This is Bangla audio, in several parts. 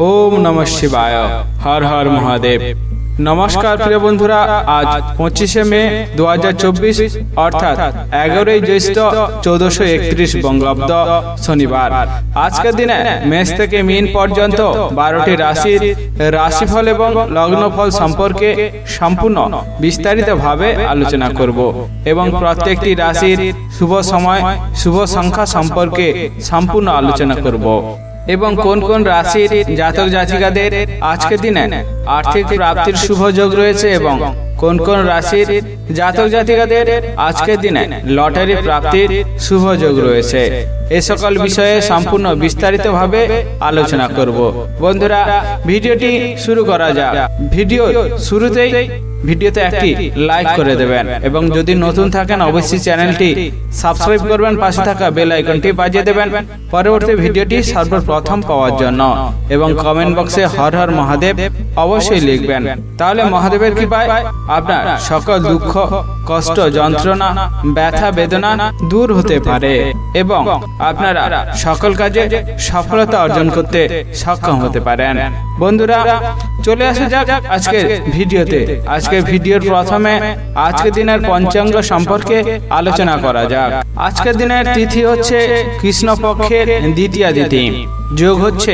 ওম নমঃ শিবায়। হর হর মহাদেব। নমস্কার প্রিয় বন্ধুরা, আজ 25শে মে 2024 অর্থাৎ 11ই জ্যৈষ্ঠ 1431 বঙ্গাব্দ শনিবার। আজকের দিনে মেষ থেকে মীন পর্যন্ত 12টি রাশির রাশিফল এবং লগ্নফল সম্পর্কে সম্পূর্ণ বিস্তারিতভাবে আলোচনা করব এবং প্রত্যেকটি রাশির শুভ সময় শুভ সংখ্যা সম্পর্কে সম্পূর্ণ আলোচনা করব এবং কোন কোন রাশির জাতক জাতিকাদের আজকের দিনে আর্থিক প্রাপ্তির শুভ যোগ রয়েছে এবং কোন কোন রাশির জাতক জাতিকাদের আজকের দিনে লটারি প্রাপ্তির শুভ যোগ রয়েছে, এ সকল বিষয়ে সম্পূর্ণ বিস্তারিতভাবে আলোচনা করব। বন্ধুরা, ভিডিওটি শুরু করা যাক। ভিডিও শুরুতেই ভিডিওতে একটি লাইক করে দেবেন এবং যদি নতুন থাকেন অবশ্যই চ্যানেলটি সাবস্ক্রাইব করবেন, পাশে থাকা বেল আইকনটি বাজিয়ে দেবেন পরবর্তী ভিডিওটি সর্বপ্রথম পাওয়ার জন্য এবং কমেন্ট বক্সে হর হর মহাদেব অবশ্যই লিখবেন। তাহলে মহাদেবের কৃপায় আপনার সকল দুঃখ কষ্ট যন্ত্রণা ব্যথা বেদনা দূর হতে পারে এবং আপনারা সকল কাজে সফলতা অর্জন করতে সক্ষম হতে পারেন। বন্ধুরা, চলে আসা যাক আজকের ভিডিওতে। আজকের ভিডিওর প্রথমে আজকের দিনের পঞ্চাঙ্গ সম্পর্কে আলোচনা করা যাক। আজকের দিনের তিথি হচ্ছে কৃষ্ণপক্ষের দ্বিতীয়া তিথি, যোগ হচ্ছে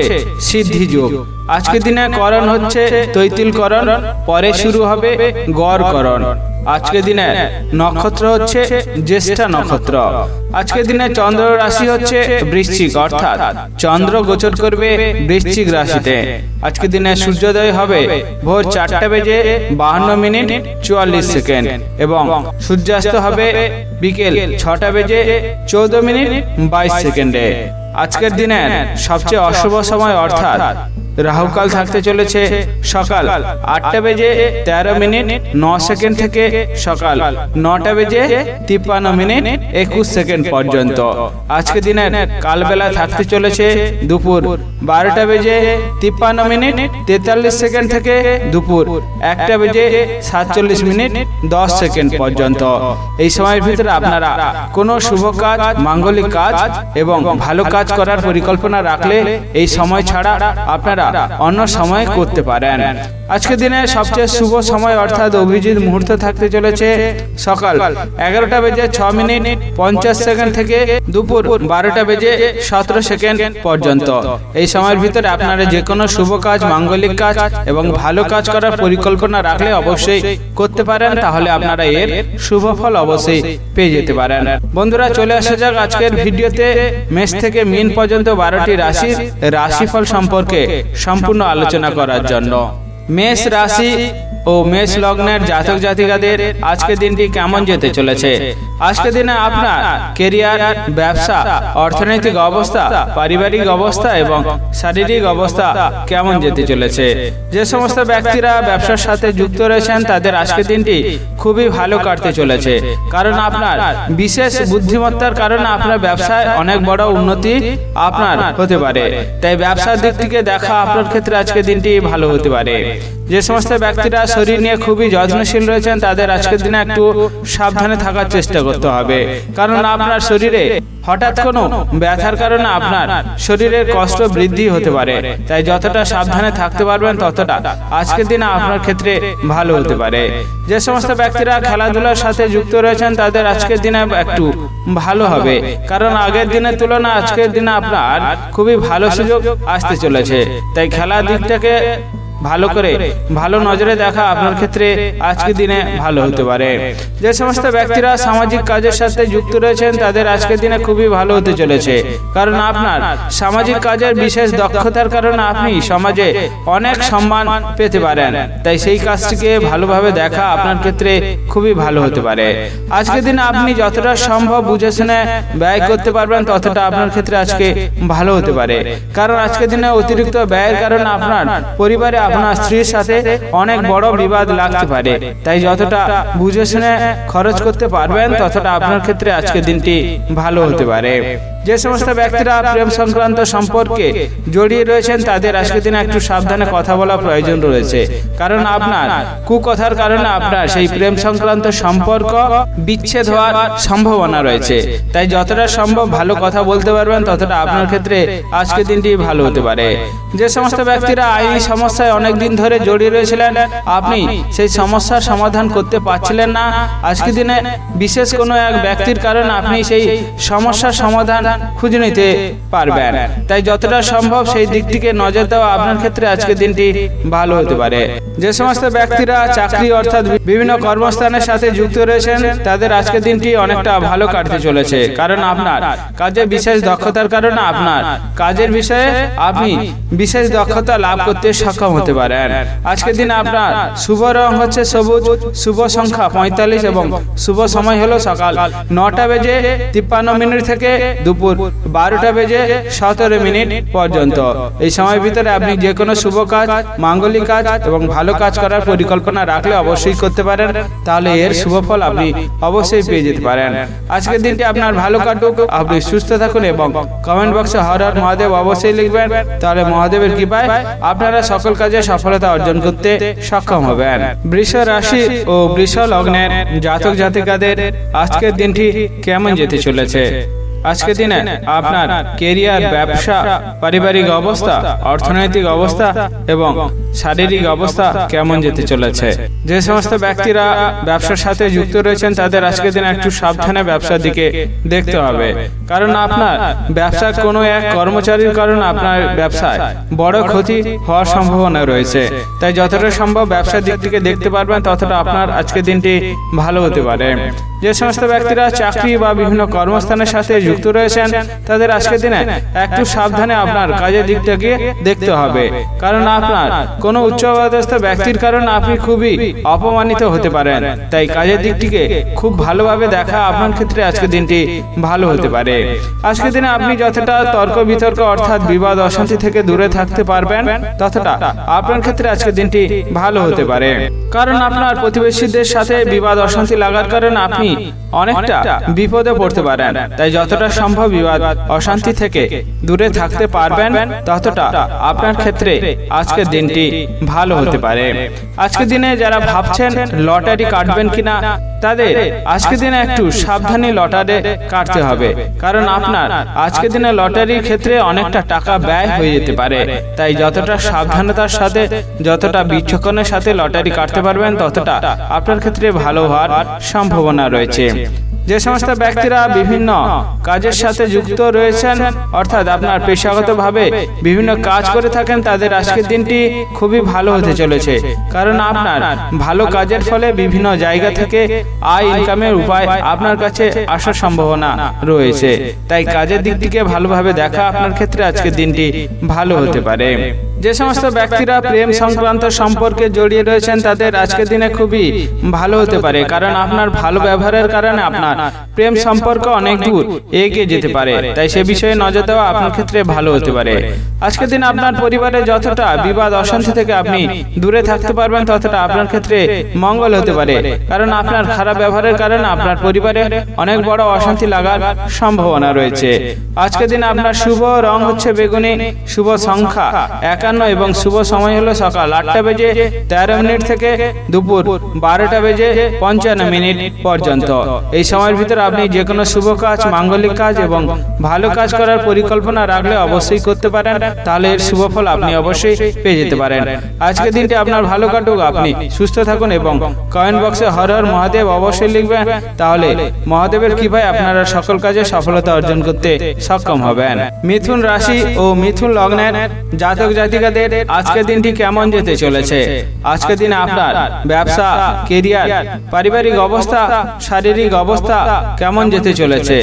সিদ্ধি যোগ। আজকের দিনে করণ হচ্ছে তৈতিলকরণ, পরে শুরু হবে গড়করণ। আজকের দিনে নক্ষত্র হচ্ছে জ্যেষ্ঠা নক্ষত্র। আজকের দিনে চন্দ্র রাশি হচ্ছে বৃশ্চিক, অর্থাৎ চন্দ্র গোচর করবে বৃশ্চিক রাশিতে। আজকের দিনে সূর্যোদয় হবে ভোর 4:52 এবং সূর্যাস্ত হবে বিকেল 6:14 আজকের দিনের সবচেয়ে অশুভ সময় অর্থাৎ রাহুকাল থাকতে চলেছে সকাল 8:13 থেকে সকাল 9:53 পর্যন্ত। আজকে দিনের কালবেলা থাকতে চলেছে দুপুর 12:53 থেকে দুপুর 1:47 পর্যন্ত। এই সময়ের ভিতরে আপনারা কোনো শুভ কাজ, মাঙ্গলিক কাজ এবং ভালো কাজ করার পরিকল্পনা রাখলে এই সময় ছাড়া আপনারা অন্য সময় করতে পারেন। আজকের দিনে সবচেয়ে শুভ সময় অর্থাৎ অভিজিৎ মুহূর্ত থাকতে চলেছে সকাল 11:50 থেকে দুপুর 12:17 পর্যন্ত। এই সময়ের ভিতরে আপনারা যে কোনো শুভ কাজ, মাঙ্গলিক কাজ এবং ভালো কাজ করার পরিকল্পনা রাখলে অবশ্যই করতে পারেন, তাহলে আপনারা এর শুভ ফল অবশ্যই পেয়ে যেতে পারেন। বন্ধুরা, চলে আসা যাক আজকের ভিডিওতে মেষ থেকে মীন পর্যন্ত 12টি রাশির রাশিফল সম্পর্কে সম্পূর্ণ আলোচনা করার জন্য। মেষ রাশি ও মেষ লগ্নের জাতক জাতিকাদের আজকের দিনটি কেমন যেতে চলেছে? আজকের দিনে আপনার কেরিয়ার, ব্যবসা, অর্থনৈতিক অবস্থা, পারিবারিক অবস্থা এবং শারীরিক অবস্থা কেমন যেতে চলেছে? যে সমস্ত ব্যক্তিরা ব্যবসার সাথে যুক্ত রয়েছেন তাদের আজকের দিনটি খুবই ভালো কাটতে চলেছে, কারণ আপনার বিশেষ বুদ্ধিমত্তার কারণে আপনার ব্যবসায় অনেক বড় উন্নতি আপনার হতে পারে। তাই ব্যবসার দিক থেকে দেখা আপনার ক্ষেত্রে আজকের দিনটি ভালো হতে পারে। যে সমস্ত ব্যক্তিরা শরীর নিয়ে খুবই যত্নশীল রয়েছেন তাদের আজকের দিনে একটু সাবধানে থাকার চেষ্টা করতে হবে, কারণ আপনার শরীরে হঠাৎ কোনো ব্যথার কারণে আপনার শরীরের কষ্ট বৃদ্ধি হতে পারে। তাই যতটা সাবধানে থাকতে পারবেন ততটা আজকের দিনে আপনার ক্ষেত্রে ভালো হতে পারে। যে সমস্ত ব্যক্তিরা খেলাধুলার সাথে যুক্ত রয়েছেন তাদের আজকের দিনে একটু ভালো হবে, কারণ আগের দিনের তুলনায় আজকের দিনে আপনার খুবই ভালো সুযোগ আসতে চলেছে। তাই খেলার দিকটাকে ভালো করে ভালো নজরে দেখা আপনার ক্ষেত্রে আজকের দিনে ভালো হতে পারে। যে সমস্ত ব্যক্তিরা সামাজিক কাজের সাথে যুক্ত রয়েছেন তাদের আজকের দিনে খুবই ভালো হতে চলেছে, কারণ আপনার সামাজিক কাজের বিশেষ দক্ষতার কারণে আপনি সমাজে অনেক সম্মান পেতে পারেন। তাই সেই কাজটিকে ভালোভাবে দেখা আপনার ক্ষেত্রে খুবই ভালো হতে পারে। আজকের দিনে আপনি যতটা সম্ভব বুঝে শুনে ব্যয় করতে পারবেন ততটা আপনার ক্ষেত্রে আজকে ভালো হতে পারে, কারণ আজকের দিনে অতিরিক্ত ব্যয়ের কারণে আপনার পরিবারে আপনার স্ত্রীর সাথে অনেক বড় বিবাদ লাগতে পারে। তাই যতটা বুঝে শুনে খরচ করতে পারবেন ততটা আপনার ক্ষেত্রে আজকের দিনটি ভালো হতে পারে। যে সমস্ত ব্যক্তিরা প্রেম সংক্রান্ত সম্পর্কে জড়িয়ে রয়েছেন তাদের আজকের দিনে একটু সাবধানে কথা বলা প্রয়োজন রয়েছে, কারণ আপনার কুকথার কারণে আপনার সেই প্রেম সংক্রান্ত সম্পর্ক বিচ্ছেদ হওয়ার সম্ভাবনা রয়েছে। তাই যতটা সম্ভব ভালো কথা বলতে পারবেন ততটা আপনার ক্ষেত্রে আজকের দিনটি ভালো হতে পারে। যে সমস্ত ব্যক্তিরা আইনি সমস্যায় অনেক দিন ধরে জড়িয়ে রয়েছিলেন, আপনি সেই সমস্যার সমাধান করতে পারছিলেন না, আজকের দিনে বিশেষ কোনো এক ব্যক্তির কারণে আপনি সেই সমস্যার সমাধান খুঁজে নিতে পারবেন। তাই যতটা সম্ভব সেই দিকটিকে নজর দেওয়া আপনার ক্ষেত্রে আজকের দিনটি ভালো হতে পারে। যে সমস্ত ব্যক্তিরা চাকরি অর্থাৎ বিভিন্ন কর্মস্থানের সাথে যুক্ত রয়েছেন তাদের আজকের দিনটি অনেকটা ভালো কাটতে চলেছে, কারণ আপনার কাজে বিশেষ দক্ষতার কারণে আপনার কাজের বিষয়ে আপনি বিশেষ দক্ষতা লাভ করতে সক্ষম হতে পারেন। আজকের দিন আপনার শুভ রং হচ্ছে সবুজ, শুভ সংখ্যা 45 এবং শুভ সময় হলো সকাল 9টা বেজে 53 মিনিট থেকে দুপুর 12টা বেজে 17 মিনিট পর্যন্ত। এই সময়ের ভিতরে আপনি যে কোনো শুভ কাজ, মাঙ্গলিক কাজ এবং ভালো কাজ করার পরিকল্পনা রাখলে অবশ্যই করতে পারেন, তাহলে এর শুভ ফল আপনি অবশ্যই পেয়ে যেতে পারেন। আজকের দিনটি আপনার ভালো কাটুক, আপনি সুস্থ থাকুন এবং কমেন্ট বক্সে হর হর মহাদেব অবশ্যই লিখবেন, তাহলে মহাদেবের কৃপায় আপনারা সকল কাজে সফলতা অর্জন করতে সক্ষম হবেন। বৃষ রাশি ও বৃষ লগ্নের জাতক জাতিকাদের আজকের দিনটি কেমন যেতে চলেছে? আজকের দিনে আপনার কেরিয়ার, ব্যবসা, পারিবারিক অবস্থা, অর্থনৈতিক অবস্থা এবং শারীরিক অবস্থা কেমন যেতে চলেছে? যে সমস্ত ব্যক্তিরা ব্যবসার সাথে যুক্ত রয়েছেন তাদের আজকের দিনে একটু সাবধানে ব্যবসার দিকে দেখতে হবে, কারণ আপনার ব্যবসার কোনো এক কর্মচারীর কারণে আপনার ব্যবসায় বড় ক্ষতি হওয়ার সম্ভাবনা রয়েছে। তাই যতটা সম্ভব ব্যবসার দিক থেকে দেখতে পারবেন ততটা আপনার আজকের দিনটি ভালো হতে পারে। যে সমস্ত ব্যক্তিরা চাকরি বা বিভিন্ন কর্মস্থানের সাথে যুক্ত রয়েছেন তাদের আজকের দিনে একটু সাবধানে আপনার কাজের দিকটাকে দেখতে হবে, কারণ আপনার কোনো উচ্চপদস্থ ব্যক্তির কারণে আপনি খুবই অপমানিত হতে পারেন। তাই কাজের দিকটিকে খুব ভালোভাবে দেখা আপনার ক্ষেত্রে আজকের দিনটি ভালো হতে পারে। আজকের দিনে আপনি যতটা তর্ক বিতর্ক অর্থাৎ বিবাদ অশান্তি থেকে দূরে থাকতে পারবেন ততটা আপনার ক্ষেত্রে আজকের দিনটি ভালো হতে পারে, কারণ আপনার প্রতিবেশীদের সাথে বিবাদ অশান্তি লাগার কারণে আপনি অনেকটা বিপদে পড়তে পারেন। তাই যতটা সম্ভব বিবাদ অশান্তি থেকে দূরে থাকতে পারবেন ততটা আপনার ক্ষেত্রে আজকের দিনটি ভালো হতে পারে। আজকের দিনে যারা ভাবছেন লটারি কাটবেন কিনা তাদের আজকের দিনে একটু সাবধানী লটারি কাটতে হবে, কারণ আপনার আজকের দিনে লটারির ক্ষেত্রে অনেকটা টাকা ব্যয় হয়ে যেতে পারে। তাই যতটা সাবধানতার সাথে, যতটা বিচক্ষণের সাথে লটারি কাটতে পারবেন ততটা আপনার ক্ষেত্রে ভালো হওয়ার সম্ভাবনা রয়েছে। যে সমস্ত ব্যক্তিরা বিভিন্ন কাজের সাথে যুক্ত রয়েছেন অর্থাৎ আপনার পেশাগতভাবে বিভিন্ন কাজ করে থাকেন তাদের আজকের দিনটি খুবই ভালো হতে চলেছে, কারণ আপনার ভালো কাজের ফলে বিভিন্ন জায়গা থেকে আয় ইনকামের উপায় আপনার কাছে আসার সম্ভাবনা রয়েছে। তাই কাজের দিকটিকে ভালোভাবে দেখা আপনার ক্ষেত্রে আজকের দিনটি ভালো হতে পারে। যে সমস্ত ব্যক্তিরা প্রেম সংক্রান্ত সম্পর্কে জড়িয়ে রয়েছেন তাদের আজকের দিনে খুবই ভালো হতে পারে, কারণ আপনার ভালো ব্যবহারের কারণে আপনার প্রেম সম্পর্ক অনেক দূর এগিয়ে যেতে পারে। তাই সে বিষয়ে নজর দেওয়া আপনার ক্ষেত্রে ভালো হতে পারে। আজকের দিন আপনার পরিবারে যতটা বিবাদ অশান্তি থেকে আপনি দূরে থাকতে পারবেন ততটা আপনার ক্ষেত্রে মঙ্গল হতে পারে, কারণ আপনার খারাপ ব্যবহারের কারণে আপনার পরিবারে অনেক বড় অশান্তি লাগার সম্ভাবনা রয়েছে। আজকের দিন আপনার শুভ রং হচ্ছে বেগুনি, শুভ সংখ্যা 51 এবং শুভ সময় হলো সকাল 8টা বেজে 13 মিনিট থেকে দুপুর 12টা বেজে 55 মিনিট পর্যন্ত। এই সময়ের ভিতরে আপনি যে কোনো শুভ কাজ, মাঙ্গলিক কাজ এবং ভালো কাজ করার পরিকল্পনা রাখলে অবশ্যই করতে পারেন, তাহলে এর শুভ ফল আপনি অবশ্যই পেয়ে যেতে পারেন। আজকের দিনটি আপনার ভালো কাটুক, আপনি সুস্থ থাকুন এবং কমেন্ট বক্সে হর হর মহাদেব অবশ্যই লিখবেন, তাহলে মহাদেবের কৃপায় আপনারা সকল কাজে সফলতা অর্জন করতে সক্ষম হবেন। মিথুন রাশি ও মিথুন লগ্নের জাতক জাতিকাদের আজকের দিনটি কেমন যেতে চলেছে? আজকের দিন আপনার ব্যবসা, কেরিয়ার, পারিবারিক অবস্থা, শারীরিক অবস্থা কেমন যেতে চলেছে?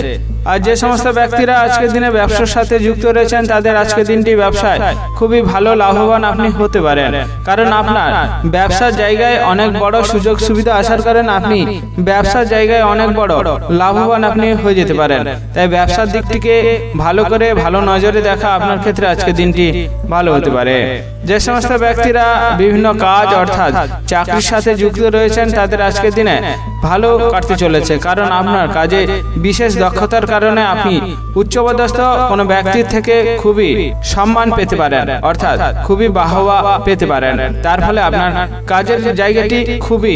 আর যে সমস্ত ব্যক্তিরা আজকের দিনে ব্যবসার সাথে যুক্ত রয়েছেন তাদের আজকের দিনটি ব্যবসায় খুবই ভালো লাভবান আপনি হতে পারেন, কারণ আপনার ব্যবসার জায়গায় অনেক বড় সুযোগ সুবিধা আসার কারণে আপনি ব্যবসার জায়গায় অনেক বড় লাভবান আপনি হয়ে যেতে পারেন। তাই ব্যবসার দিকটিকে ভালো করে ভালো নজরে দেখা আপনার ক্ষেত্রে আজকের দিনটি ভালো হতে পারে। যে সমস্ত ব্যক্তিরা বিভিন্ন কাজ অর্থাৎ চাকরির সাথে যুক্ত রয়েছেন তাদের আজকের দিনে ভালো কাটতে চলেছে, কারণ আপনার কাজে বিশেষ দক্ষতার কারণে আপনি উচ্চপদস্থ কোনো ব্যক্তির থেকে খুবই সম্মান পেতে পারেন, অর্থাৎ খুবই বাহবা পেতে পারেন। তার ফলে আপনার কাজের জায়গাটি খুবই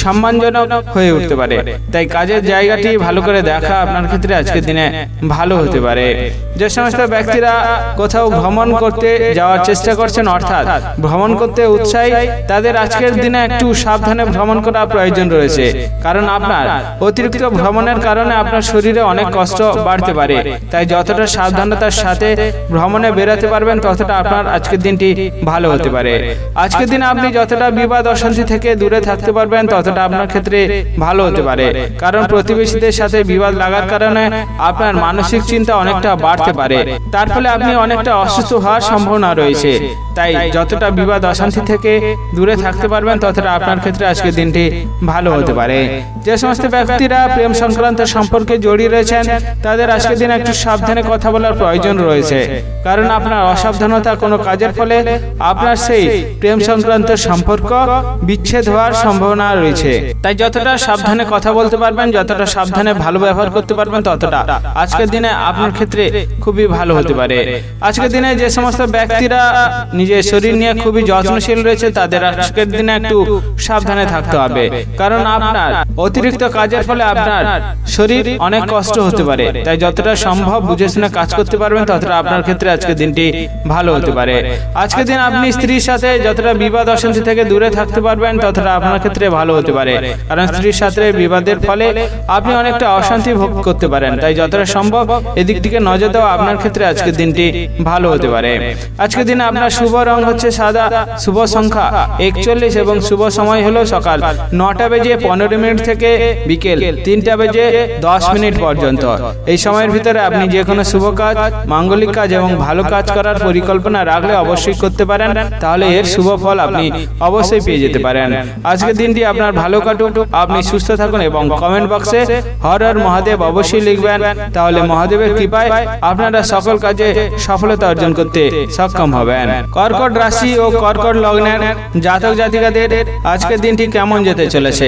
সম্মানজনক হয়ে উঠতে পারে। তাই কাজের জায়গাটি ভালো করে দেখা আপনার ক্ষেত্রে আজকের দিনে ভালো হতে পারে। যে সমস্ত ব্যক্তিরা কোথাও ভ্রমণ করতে যাওয়ার চেষ্টা করছেন, অর্থাৎ ভ্রমণ করতে উৎসাহী, তাদের আজকের দিনে একটু সাবধানে ভ্রমণ করা প্রয়োজন রয়েছে, কারণ আপনার অতিরিক্ত ভ্রমণের কারণে আপনার শরীরে অনেক কষ্ট বাড়তে পারে। তাই যতটা সাবধানতার সাথে ভ্রমণে বেরোতে পারবেন ততটা আপনার আজকের দিনটি ভালো হতে পারে। আজকের দিনে আপনি যতটা বিবাদ অশান্তি থেকে দূরে থাকতে পারবেন ততটা আপনার ক্ষেত্রে ভালো হতে পারে, কারণ প্রতিবেশীদের সাথে বিবাদ লাগার কারণে আপনার মানসিক চিন্তা অনেকটা বাড়তে পারে। তার ফলে আপনি অনেকটা অসুস্থ হওয়ার সম্ভাবনা রয়েছে। তাই যতটা বিবাদ অশান্তি থেকে দূরে থাকতে পারবেন ততটা আপনার ক্ষেত্রে আজকের দিনটি ভালো হতে পারে। যে সমস্ত ব্যক্তিরা প্রেম সংক্রান্ত সম্পর্কে জড়িয়ে রয়েছেন তাদের আজকের দিন একটু সাবধানে কথা বলার প্রয়োজন রয়েছে, কারণ আপনার অসাবধানতা কোনো কাজের ফলে আপনার সেই প্রেম সংক্রান্ত সম্পর্ক বিচ্ছেদ হওয়ার সম্ভাবনা রয়েছে। তাই যতটা সাবধানে কথা বলতে পারবেন, যতটা সাবধানে ভালো ব্যবহার করতে পারবেন ততটা আজকের দিনে আপনার ক্ষেত্রে খুবই ভালো হতে পারে। আজকের দিনে যে সমস্ত ব্যক্তিরা নিজের শরীর নিয়ে খুবই যত্নশীল রয়েছে তাদের আজকের দিনে একটু সাবধানে থাকতে হবে, কারণ আপনার অতিরিক্ত কাজের ফলে আপনার শরীর অনেক কষ্ট হতে পারে। তাই যতটা সম্ভব বুঝে শুনে কাজ করতে পারবেন ততটা আপনার ক্ষেত্রে আজকের দিনটি ভালো হতে পারে। আজকের দিন আপনি স্ত্রীর সাথে যতটা বিবাদ অশান্তি থেকে দূরে থাকতে পারবেন ততটা আপনার ক্ষেত্রে ভালো হতে পারে, কারণ স্ত্রীর সাথে বিবাদের ফলে আপনি অনেকটা অশান্তি ভোগ করতে পারেন। তাই যতটা সম্ভব এদিক দিকে নজর দেওয়া আপনার ক্ষেত্রে আজকের দিনটি ভালো হতে পারে। আজকের দিনে আপনার শুভ রং হচ্ছে সাদা, শুভ সংখ্যা 41 এবং শুভ সময় হলো সকাল 9:15 থেকে বিকেল 3:10 পর্যন্ত। এই সময়ের ভিতরে আপনি যে কোনো শুভ কাজ, মাঙ্গলিক কাজ এবং ভালো কাজ করার পরিকল্পনা রাখলে অবশ্যই করতে পারেন, তাহলে এর শুভ ফল আপনি অবশ্যই পেয়ে যেতে পারেন। আজকের দিনটি আপনার ভালো কাটুক, আপনি সুস্থ থাকুন এবং কমেন্ট বক্সে হর হর মহাদেব অবশ্যই লিখবেন, তাহলে মহাদেবের কৃপায় আপনারা সকল কাজে সফলতা অর্জন করতে সক্ষম হবেন। কর্কট রাশি ও কর্কট লগ্নের জাতক জাতিকাদের আজকের দিনটি কেমন যেতে চলেছে?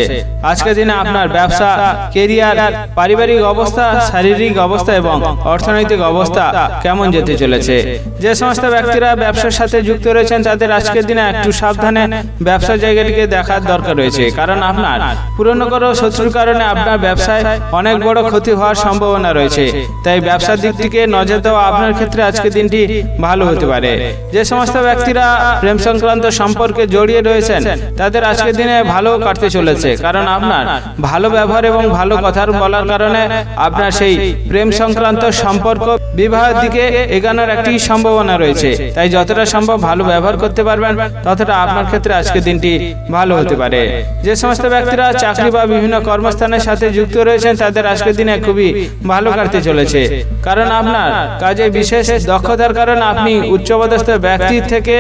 আজকের দিনে আপনার ব্যবসা, কেরিয়ার, পারিবারিক অবস্থা, শারীরিক অবস্থা এবং অর্থনৈতিক অবস্থা কেমন যেতে চলেছে? যে সমস্ত ব্যক্তিরা ব্যবসার সাথে যুক্ত রয়েছেন তাদের আজকের দিনে একটু সাবধানে ব্যবসার জায়গাটিকে দেখার দরকার রয়েছে, কারণ আপনার পুরনো কোনো শত্রুর কারণে আপনার ব্যবসায় অনেক বড় ক্ষতি হওয়ার সম্ভাবনা রয়েছে। তাই ব্যবসার দিক থেকে নজর দেওয়া আপনার ক্ষেত্রে আজকের দিনটি ভালো হতে পারে। যে সমস্ত ব্যক্তিরা প্রেম সংক্রান্ত সম্পর্কে জড়িয়ে রয়েছেন তাদের আজকের দিনে ভালো কাটতে চলেছে, কারণ আপনার ভালো ব্যবহার এবং ভালো কথা বলার কারণে আপনার সেই প্রেম সংক্রান্ত সম্পর্ক বিবাহের দিকে এগানোর একটি সম্ভাবনা রয়েছে। তাই যতটা সম্ভব ভালো ব্যবহার করতে পারবেন ততটা আপনার ক্ষেত্রে আজকের দিনটি ভালো হতে পারে। যে সমস্ত ব্যক্তিরা চাকরি বা বিভিন্ন কর্মস্থানের সাথে যুক্ত রয়েছেন তাদের আজকের দিনে খুবই ভালো কাটতে চলেছে, কারণ আপনার কাজে বিশেষ দক্ষতার কারণে আপনি উচ্চপদস্থ ব্যক্তির থেকে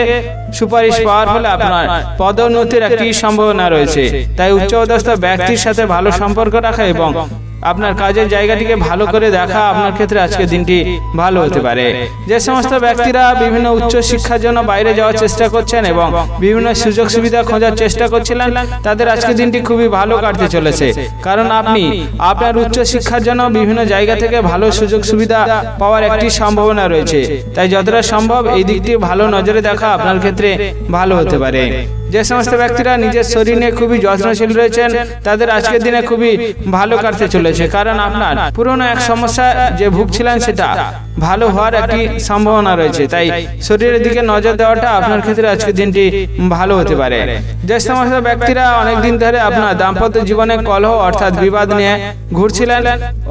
সুপারিশ পাওয়ার ফলে আপনার পদোন্নতির একটি সম্ভাবনা রয়েছে। তাই উচ্চপদস্থ ব্যক্তির সাথে ভালো সম্পর্ক রাখা এবং আপনার কাজের জায়গাটিকে ভালো করে দেখা আপনার ক্ষেত্রে আজকের দিনটি ভালো হতে পারে। যে সমস্ত ব্যক্তিরা বিভিন্ন উচ্চ শিক্ষার জন্য বাইরে যাওয়ার চেষ্টা করছেন এবং বিভিন্ন সুযোগ সুবিধা খোঁজার চেষ্টা করছিলেন তাদের আজকের দিনটি খুবই ভালো কাটতে চলেছে, কারণ আপনি আপনার উচ্চ শিক্ষার জন্য বিভিন্ন জায়গা থেকে ভালো সুযোগ সুবিধা পাওয়ার একটি সম্ভাবনা রয়েছে। তাই যতটা সম্ভব এই দিকটি ভালো নজরে দেখা আপনার ক্ষেত্রে ভালো হতে পারে। যে সমস্ত ব্যক্তিরা নিজের শরীর নিয়ে খুবই যত্নশীল রয়েছেন তাদের আজকের দিনে খুবই ভালো কাটতে চলেছে, কারণ আপনার পুরনো এক সমস্যা যে ভুগছিলেন সেটা ভালো হওয়ার একটি সম্ভাবনা রয়েছে। তাই শরীরের দিকে নজর দেওয়াটা আপনার ক্ষেত্রে আজকের দিনটি ভালো হতে পারে। যে সমস্ত ব্যক্তিরা অনেকদিন ধরে আপনার দাম্পত্য জীবনে কলহ অর্থাৎ বিবাদ নিয়ে ঘুরছিলেন,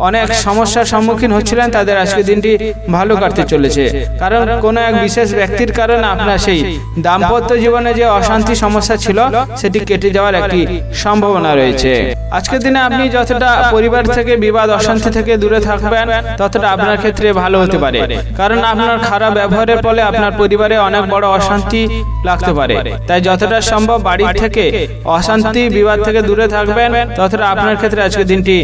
অনেক সমস্যার সম্মুখীন হচ্ছিলেন, তাদের আজকের দিনটি ভালো কাটতে চলেছে, কারণ কোনো এক বিশেষ ব্যক্তির কারণে আপনার সেই দাম্পত্য জীবনে যে অশান্তি সমস্যা ছিল সেটি কেটে যাওয়ার একটি সম্ভাবনা রয়েছে। আজকের দিনে আপনি যতটা পরিবার থেকে বিবাদ অশান্তি থেকে দূরে থাকবেন ততটা আপনার ক্ষেত্রে ভালো হতে হতে পারে, কারণ আপনার খারাপ ব্যবহারের ফলে আপনার পরিবারে অনেক বড় অশান্তি লাগতে পারে। তাই যতটা সম্ভব বাড়ি থেকে অশান্তি বিবাদ থেকে দূরে থাকবেন, ততটা আপনার ক্ষেত্রে আজকের দিনটি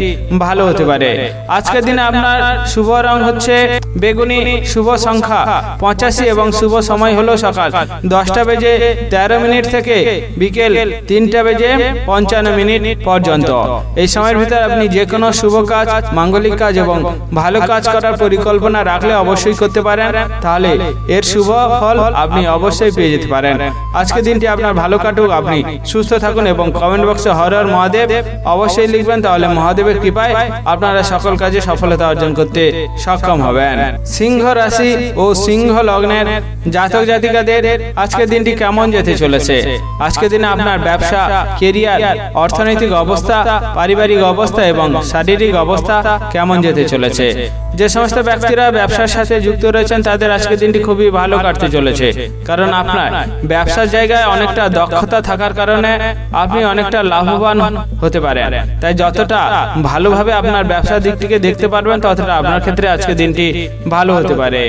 ভালো হতে পারে। আজকের দিনে আপনার শুভ রং হচ্ছে বেগুনি, শুভ সংখ্যা 85 এবং শুভ সময় হলো সকাল 10:13 থেকে বিকেল 3:55 পর্যন্ত। এই সময়ের ভিতরে আপনি যে কোনো শুভ কাজ, মাঙ্গলিক কাজ এবং ভালো কাজ করার পরিকল্পনা রাখলে অবশ্যই করতে পারেন, তাহলে এর শুভ ফল আপনি অবশ্যই পেয়ে যেতে পারেন। আজকের দিনটি আপনার ভালো কাটুক, আপনি সুস্থ থাকুন এবং কমেন্ট বক্সে হর হর মহাদেব অবশ্যই লিখবেন, তাহলে মহাদেবের কৃপায় আপনারা সকল কাজে সফলতা অর্জন করতে সক্ষম হবেন। সিংহ রাশি ও সিংহ লগ্নের জাতক জাতিকাদের আজকের দিনটি কেমন যেতে চলেছে? আজকের দিনে আপনার ব্যবসা, কেরিয়ার, অর্থনৈতিক অবস্থা, পারিবারিক অবস্থা এবং শারীরিক অবস্থা কেমন যেতে চলেছে? যে সমস্ত ব্যক্তিরা ব্যবসার সাথে যুক্ত রয়েছেন তাদের আজকের দিনটি খুবই ভালো কাটতে চলেছে, কারণ আপনার ব্যবসার জায়গায় অনেকটা দক্ষতা থাকার কারণে আপনি অনেকটা লাভবান হতে পারেন। তাই যতটা ভালোভাবে আপনার ব্যবসার দিকটিকে দেখতে পারবেন, ততটা আপনার ক্ষেত্রে আজকের দিনটি ভালো হতে পারে।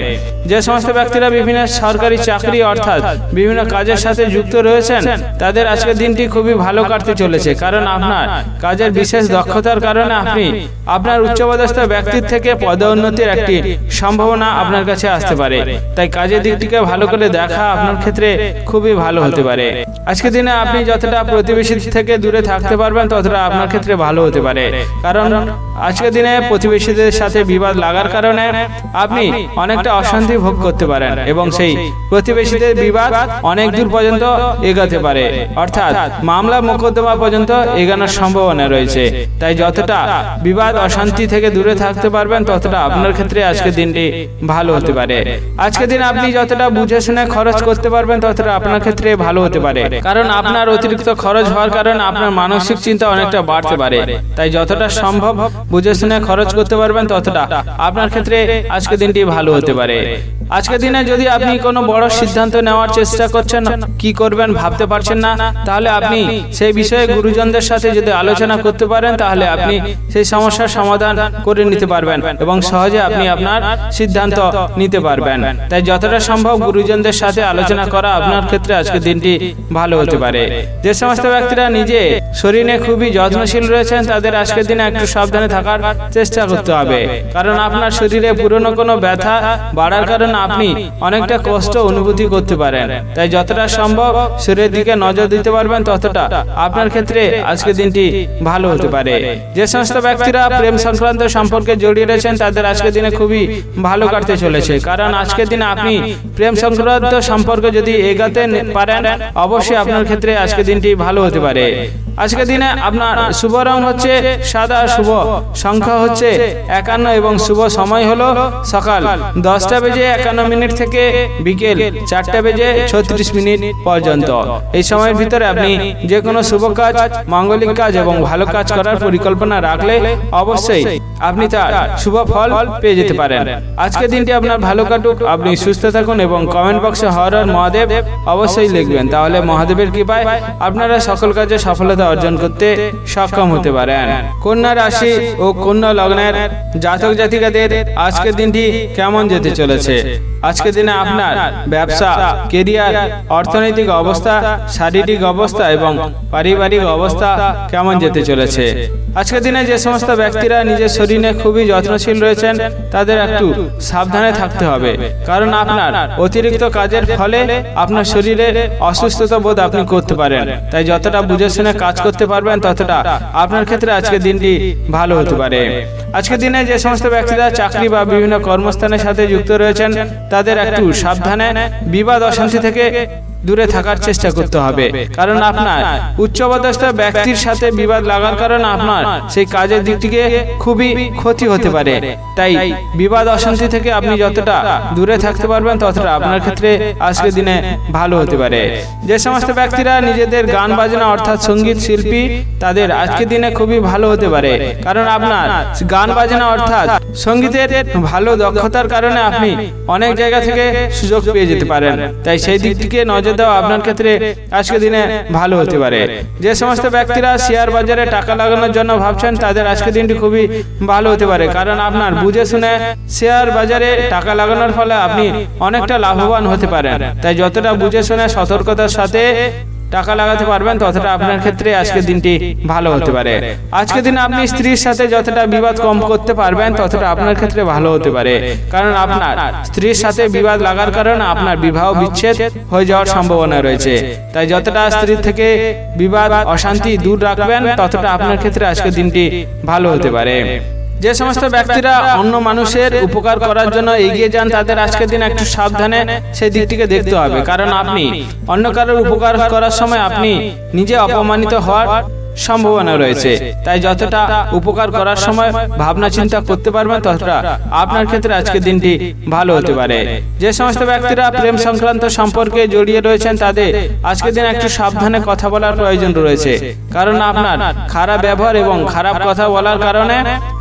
যে সমস্ত ব্যক্তিরা বিভিন্ন সরকারি চাকরি অর্থাৎ বিভিন্ন কাজের সাথে যুক্ত রয়েছেন তাদের আজকের দিনটি খুবই ভালো কাটতে চলেছে, কারণ আপনার কাজের বিশেষ দক্ষতার কারণে আপনি আপনার উচ্চপদস্থ ব্যক্তির থেকে পদোন্নতির একটি সম্ভাবনা আপনার কাছে আসতে পারে। তাই কাজের দিকটিকে ভালো করে দেখা আপনার ক্ষেত্রে খুবই ভালো হতে পারে। আজকের দিনে আপনি যতটা প্রতিবেশী থেকে দূরে থাকতে পারবেন, ততটা আপনার ক্ষেত্রে ভালো হতে পারে, কারণ আজকের দিনে প্রতিবেশীদের সাথে বিবাদ লাগার কারণে আপনি অনেকটা অশান্তি ভোগ করতে পারেন এবং সেই প্রতিবেশীদের বিবাদ অনেক দূর পর্যন্ত এগাতে পারে, অর্থাৎ মামলা মোকদ্দমা পর্যন্ত এগানোর সম্ভাবনা রয়েছে। তাই যতটা বিবাদ অশান্তি থেকে দূরে থাকতে পারবেন, ততটা আপনার ক্ষেত্রে আজকের দিনটি ভালো হতে পারে। আজকের দিন আপনি যতটা বুঝে শুনে খরচ করতে পারবেন, ততটা আপনার ক্ষেত্রে ভালো হতে পারে, কারণ আপনার অতিরিক্ত খরচ হওয়ার কারণে আপনার মানসিক চিন্তা অনেকটা বাড়তে পারে। তাই যতটা সম্ভব বুঝে শুনে খরচ করতে পারবেন, ততটা আপনার ক্ষেত্রে আজকের দিনটি ভালো হতে পারে। আজকের দিনে যদি আপনি কোনো বড় সিদ্ধান্ত নেওয়ার চেষ্টা করছেন, কি করবেন ভাবতে পারছেন না, তাহলে আপনি সেই বিষয়ে গুরুজনদের সাথে যদি আলোচনা করতে পারেন, তাহলে আপনি সেই সমস্যার সমাধান করে নিতে পারবেন এবং সহজে আপনি আপনার সিদ্ধান্ত নিতে পারবেন। তাই যতটা সম্ভব গুরুজনদের সাথে আলোচনা করা আপনার ক্ষেত্রে আজকের দিনটি ভালো হতে পারে। যে সমস্ত ব্যক্তিরা নিজে শরীরে খুবই যত্নশীল রয়েছেন তাদের আজকের দিনে একটু সাবধানে থাকার চেষ্টা করতে হবে, কারণ আপনার শরীরে পুরনো কোনো ব্যথা বাড়ার কারণে আপনি অনেকটা কষ্ট অনুভূতি করতে পারেন। তাই যতটা সম্ভব শরীরের দিকে নজর দিতে পারবেন, ততটা আপনার ক্ষেত্রে আজকের দিনটি ভালো হতে পারে। যে সমস্ত ব্যক্তিরা প্রেম সংক্রান্ত সম্পর্কে জড়িয়ে রয়েছেন তাদের আজকের দিনে খুবই ভালো কাটতে চলেছে, কারণ আজকের দিনে আপনি প্রেম সংক্রান্ত সম্পর্ক যদি এগাতে পারেন, অবশ্যই আপনার ক্ষেত্রে আজকের দিনটি ভালো হতে পারে। আজকের দিনে আপনার শুভ রং হচ্ছে সাদা, শুভ সংখ্যা হচ্ছে 51 এবং শুভ সময় হলো সকাল 10:51 থেকে বিকেল 4:36 পর্যন্ত। এই সময়ের ভিতরে আপনি যে কোনো শুভ কাজ, মাঙ্গলিক কাজ এবং ভালো কাজ করার পরিকল্পনা রাখলে অবশ্যই আপনি তার শুভ ফল পেয়ে যেতে পারেন। আজকের দিনটি আপনার ভালো কাটুক, আপনি সুস্থ থাকুন এবং কমেন্ট বক্সে হর হর মহাদেব অবশ্যই লিখবেন, তাহলে মহাদেবের কৃপায় আপনারা সকল কাজে সফলতা অর্জন করতে সক্ষম হতে পারেন। কন্যা রাশি ও কন্যা লগ্নের জাতক জাতিকাদের আজকের দিনটি কেমন যেতে চলেছে? আজকের দিনে আপনার ব্যবসা, কেরিয়ার, অর্থনৈতিক অবস্থা, শারীরিক অবস্থা এবং পারিবারিক অবস্থা কেমন যেতে চলেছে? আজকের দিনে যে সমস্ত ব্যক্তিরা নিজের শরীরে খুবই যত্নশীল রয়েছেন তাদের একটু সাবধানে থাকতে হবে, কারণ আপনার অতিরিক্ত কাজের ফলে আপনার শরীরে অসুস্থতা বোধ আপনি করতে পারেন। তাই যতটা বুঝে শুনে কাজ করতে পারবেন, ততটা আপনার ক্ষেত্রে আজকের দিনটি ভালো হতে পারে। আজকের দিনে যে সমস্ত ব্যক্তিরা চাকরি বা বিভিন্ন কর্মস্থানের সাথে যুক্ত রয়েছেন তাদের একটু সাবধানে বিবাদ অশান্তি থেকে দূরে থাকার চেষ্টা করতে হবে, কারণ আপনার উচ্চপদস্থ ব্যক্তির সাথে বিবাদ লাগার কারণে আপনার সেই কাজের দিক থেকে খুবই ক্ষতি হতে পারে। তাই বিবাদ অশান্তি থেকে আপনি যতটা দূরে থাকতে পারবেন, ততটা আপনার ক্ষেত্রে আজকের দিনে ভালো হতে পারে। যে সমস্ত ব্যক্তিরা নিজেদের গান বাজনা অর্থাৎ সঙ্গীত শিল্পী, তাদের আজকের দিনে খুবই ভালো হতে পারে, কারণ আপনার গান গান বাজনা অর্থাৎ সঙ্গীতের ভালো দক্ষতার কারণে আপনি অনেক জায়গা থেকে সুযোগ পেয়ে যেতে পারেন। তাই সেই দিক থেকে নজর দেওয়া আপনার ক্ষেত্রে আজকের দিনে ভালো হতে পারে। যে সমস্ত ব্যক্তিরা শেয়ার বাজারে টাকা লাগানোর জন্য ভাবছেন তাদের আজকের দিনটি খুবই ভালো হতে পারে, কারণ আপনার বুঝে শুনে শেয়ার বাজারে টাকা লাগানোর ফলে আপনি অনেকটা লাভবান হতে পারেন। তাই যতটা বুঝে শুনে সতর্কতার সাথে টাকা লাগাতে পারবেন ততটা আপনার ক্ষেত্রে আজকের দিনটি ভালো হতে পারে। আজকের দিনে আপনি স্ত্রীর সাথে যতটা বিবাদ কম করতে পারবেন ততটা আপনার ক্ষেত্রে ভালো হতে পারে, কারণ আপনার স্ত্রীর সাথে বিবাদ লাগার কারণে আপনার বিবাহ বিচ্ছেদ হয়ে যাওয়ার সম্ভাবনা রয়েছে। তাই যতটা স্ত্রীর থেকে বিবাদ অশান্তি দূর রাখবেন ততটা আপনার ক্ষেত্রে আজকের দিনটি ভালো হতে পারে। যে সমস্ত ব্যক্তিরা অন্য মানুষের উপকার করার জন্য এগিয়ে যান তাদের আজকের দিন একটু সাবধানে সেই দিকটিকে দেখতে হবে, কারণ আপনি অন্য কারোর উপকার করার সময় আপনি নিজে অপমানিত হওয়ার সম্ভাবনা রয়েছে। তাই যতটা উপকার করার সময় ভাবনা চিন্তা করতে পারবেন ততটা আপনার ক্ষেত্রে আজকের দিনটি ভালো হতে পারে। যে সমস্ত ব্যক্তিরা প্রেম সংক্রান্ত সম্পর্কে জড়িয়ে রয়েছেন তাদের আজকের দিন একটু সাবধানে কথা বলার প্রয়োজন রয়েছে, কারণ আপনার খারাপ ব্যবহার এবং খারাপ কথা বলার কারণে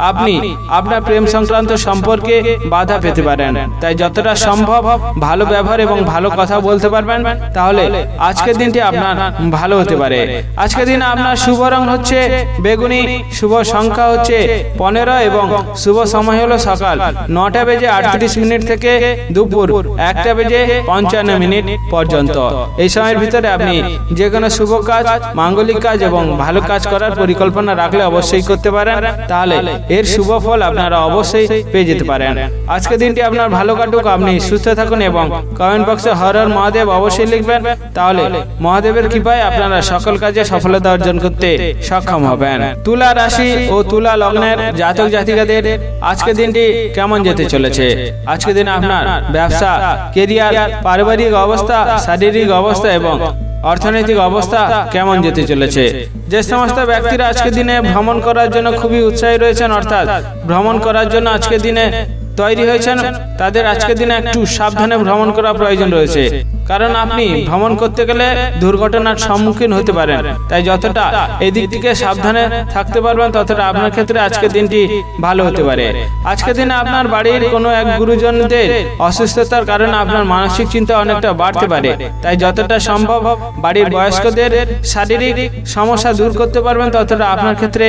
আপনি আপনার প্রেম সংক্রান্ত সম্পর্কে বাধা পেতে পারেন। তাই যতটা সম্ভব ভালো ব্যবহার এবং ভালো কথা বলতে পারবেন তাহলে আজকের দিনটি আপনার ভালো হতে পারে। আজকের দিন আপনার শুভ রং হচ্ছে বেগুনি, শুভ সংখ্যা হচ্ছে 15 এবং শুভ সময় হলো সকাল 9:38 থেকে দুপুর 1:55 পর্যন্ত। এই সময়ের ভিতরে আপনি যে কোনো শুভ কাজ, মাঙ্গলিক কাজ এবং ভালো কাজ করার পরিকল্পনা রাখলে অবশ্যই করতে পারেন, তাহলে এর শুভ ফল আপনারা অবশ্যই পেয়ে যেতে পারেন। আজকে দিনটি আপনার ভালো কাটুক, আপনি সুস্থ থাকুন এবং কমেন্ট বক্সে হর হর মহাদেব অবশ্যই লিখবেন, তাহলে মহাদেবের কৃপায় আপনারা সকল কাজে সফলতা অর্জন করতে সক্ষম হবেন। তুলা রাশি ও তুলা লগ্নের জাতক জাতিকাদের আজকের দিনটি কেমন যেতে চলেছে? আজকের দিন আপনার ব্যবসা, কেরিয়ার, পারিবারিক অবস্থা, শারীরিক অবস্থা এবং অর্থনৈতিক অবস্থা কেমন যেতে চলেছে? যে সমস্ত ব্যক্তিরা আজকের দিনে ভ্রমণ করার জন্য খুবই উৎসাহী রয়েছেন, অর্থাৎ ভ্রমণ করার জন্য আজকের দিনে তৈরি হয়েছেন, তাদের আজকের দিনে একটু সাবধানে ভ্রমণ করা প্রয়োজন রয়েছে, কারণ আপনি ভ্রমণ করতে গেলে দুর্ঘটনার সম্মুখীন হতে পারেন। তাই যতটা এই দিক থেকে সাবধানে থাকতে পারবেন ততটা আপনার ক্ষেত্রে আজকের দিনটি ভালো হতে পারে। আজকের দিনে আপনার বাড়ির কোনো এক গুরুজনদের অসুস্থতার কারণে আপনার মানসিক চিন্তা অনেকটা বাড়তে পারে। তাই যতটা সম্ভব বাড়ির বয়স্কদের শারীরিক সমস্যা দূর করতে পারবেন ততটা আপনার ক্ষেত্রে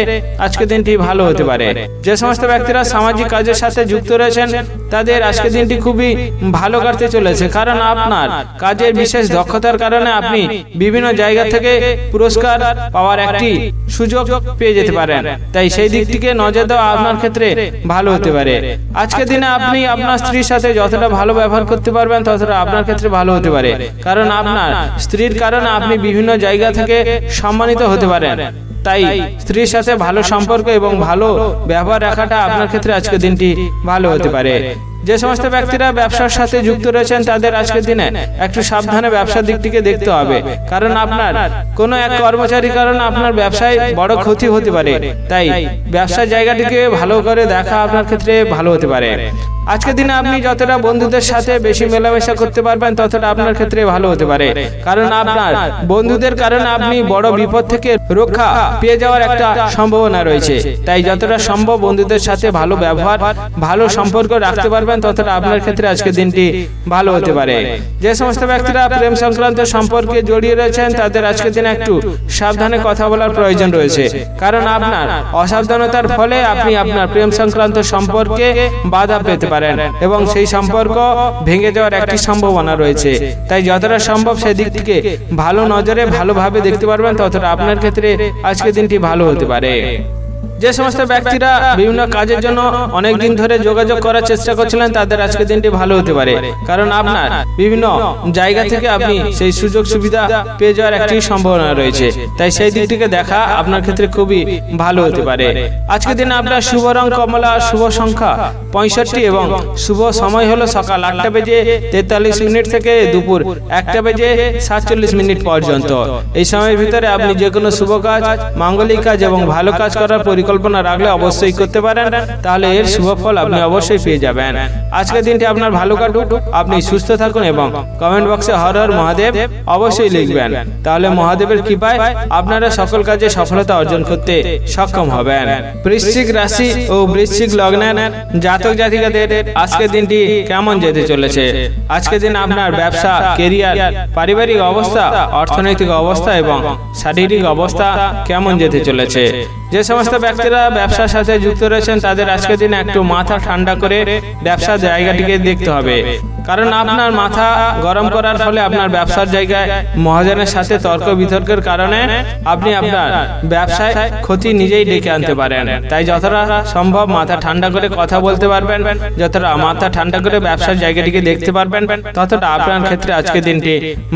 আজকের দিনটি ভালো হতে পারে। যে সমস্ত ব্যক্তিরা সামাজিক কাজের সাথে যুক্ত রয়েছেন তাদের আজকের দিনটি খুবই ভালো কাটতে চলেছে, কারণ আপনার কাজের বিশেষ দক্ষতার কারণে আপনি বিভিন্ন জায়গা থেকে পুরস্কার পাওয়ার একটি সুযোগ পেয়ে যেতে পারেন। তাই সেই দিক থেকে নজর দেওয়া আপনার ক্ষেত্রে ভালো হতে পারে। আজকের দিনে আপনি আপনার স্ত্রীর সাথে যতটা ভালো ব্যবহার করতে পারবেন ততটা আপনার ক্ষেত্রে ভালো হতে পারে, কারণ আপনার স্ত্রীর কারণে আপনি বিভিন্ন জায়গা থেকে সম্মানিত হতে পারেন। তাই স্ত্রীর সাথে ভালো সম্পর্ক এবং ভালো ব্যবহার রাখাটা আপনার ক্ষেত্রে আজকের দিনটি ভালো হতে পারে। যে সমস্ত ব্যক্তিরা ব্যবসার সাথে যুক্ত রয়েছেন তাদের আজকের দিনে একটু সাবধানে ব্যবসার দিকটিকে দেখতে হবে, কারণ আপনার কোনো এক কর্মচারীর কারণে আপনার ব্যবসায় বড় ক্ষতি হতে পারে। তাই ব্যবসার জায়গাটিকে ভালো করে দেখা আপনার ক্ষেত্রে ভালো হতে পারে। আজকের দিনে আপনি যতটা বন্ধুদের সাথে বেশি মেলামেশা করতে পারবেন ততটা আপনার ক্ষেত্রে ভালো হতে পারে, কারণ আপনার বন্ধুদের কারণে আপনি বড় বিপদ থেকে রক্ষা পেয়ে যাওয়ার একটা সম্ভাবনা রয়েছে। তাই যতটা সম্ভব বন্ধুদের সাথে ভালো ব্যবহার, ভালো সম্পর্ক রাখতে পারবেন ততটা আপনার ক্ষেত্রে আজকের দিনটি ভালো হতে পারে। যে সমস্ত ব্যক্তিরা প্রেম সংক্রান্ত সম্পর্কে জড়িয়ে রয়েছেন তাদের আজকের দিনে একটু সাবধানে কথা বলার প্রয়োজন রয়েছে, কারণ আপনার অসাবধানতার ফলে আপনি আপনার প্রেম সংক্রান্ত সম্পর্কে বাধা পেতে পারেন এবং সেই সম্পর্ক ভেঙে যাওয়ার একটি সম্ভাবনা রয়েছে। তাই যতটা সম্ভব সেই দিক থেকে ভালো নজরে ভালোভাবে দেখতে পারবেন ততটা আপনার ক্ষেত্রে আজকের দিনটি ভালো হতে পারে। যে সমস্ত ব্যক্তিরা বিভিন্ন কাজের জন্য অনেক দিন ধরে যোগাযোগ করার চেষ্টা করছিলেন তাদের আজকের দিনটি ভালো হতে পারে, কারণ আপনার বিভিন্ন জায়গা থেকে আপনি সেই সুযোগ সুবিধা পেয়ে যাওয়ার একটি সম্ভাবনা রয়েছে। তাই সেই দিক থেকে দেখা আপনার ক্ষেত্রে খুবই ভালো হতে পারে। আজকের দিনে আপনার শুভ রং কমলা, শুভ সংখ্যা 65 এবং শুভ সময় হলো সকাল 8:43 থেকে দুপুর 1:47 পর্যন্ত। এই সময়ের ভিতরে আপনি যে কোনো শুভ কাজ, মাঙ্গলিক কাজ এবং ভালো কাজ করার পরিকল্পনা পরিকল্পনা রাখলে অবশ্যই করতে পারেন, তাহলে এর শুভ ফল আপনি অবশ্যই পেয়ে যাবেন। আজকের দিনটি আপনার ভালো কাটুক, আপনি সুস্থ থাকুন এবং কমেন্ট বক্সে হর হর মহাদেব অবশ্যই লিখবেন, তাহলে মহাদেবের কৃপায় আপনারা সকল কাজে সফলতা অর্জন করতে সক্ষম হবেন। বৃশ্চিক রাশি ও বৃশ্চিক লগ্নের জাতক জাতিকাদের আজকের দিনটি কেমন যেতে চলেছে? আজকের দিন আপনার ব্যবসা, কেরিয়ার, পারিবারিক অবস্থা, অর্থনৈতিক অবস্থা এবং শারীরিক অবস্থা কেমন যেতে চলেছে? যে সমস্ত ব্যক্তিরা ব্যবসার সাথে যুক্ত রয়েছেন তাদের আজকের দিন একটু মাথা ঠান্ডা করে ব্যবসার জায়গাটিকে দেখতে হবে, কারণ আপনার মাথা গরম করার ফলে আপনার ব্যবসার জায়গায় মহাজনের সাথে তর্ক বিতর্কের কারণে আপনি আপনার ব্যবসায় ক্ষতি নিজেই ডেকে আনতে পারেন। তাই যতটা সম্ভব মাথা ঠান্ডা করে কথা বলতে পারবেন, যতটা মাথা ঠান্ডা করে ব্যবসার জায়গাটিকে দেখতে পারবেন, ততটা আপনার ক্ষেত্রে আজকের দিনটি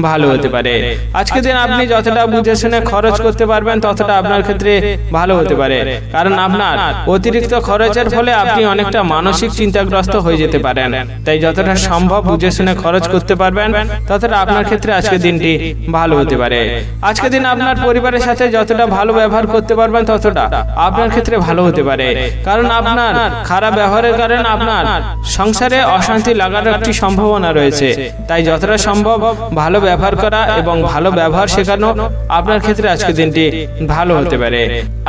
ভালো হতে পারে। আজকের দিন আপনি যতটা বুঝে শুনে খরচ করতে পারবেন ততটা আপনার ক্ষেত্রে ভালো হতে পারে, কারণ আপনার অতিরিক্ত খরচের ফলে আপনি অনেকটা মানসিক চিন্তাগ্রস্ত হয়ে যেতে পারেন। তাই যতটা সম্ভব বুঝে শুনে খরচ করতে পারবেন ততটা আপনার ক্ষেত্রে আজকের দিনটি ভালো হতে পারে। আজকের দিন আপনার পরিবারের সাথে যতটা ভালো ব্যবহার করতে পারবেন ততটা আপনার ক্ষেত্রে ভালো হতে পারে, কারণ আপনার খারাপ ব্যবহারের কারণে আপনার সংসারে অশান্তি লাগার একটি সম্ভাবনা রয়েছে। তাই যতটা সম্ভব ভালো ব্যবহার করা এবং ভালো ব্যবহার শেখানো আপনার ক্ষেত্রে আজকের দিনটি ভালো হতে পারে।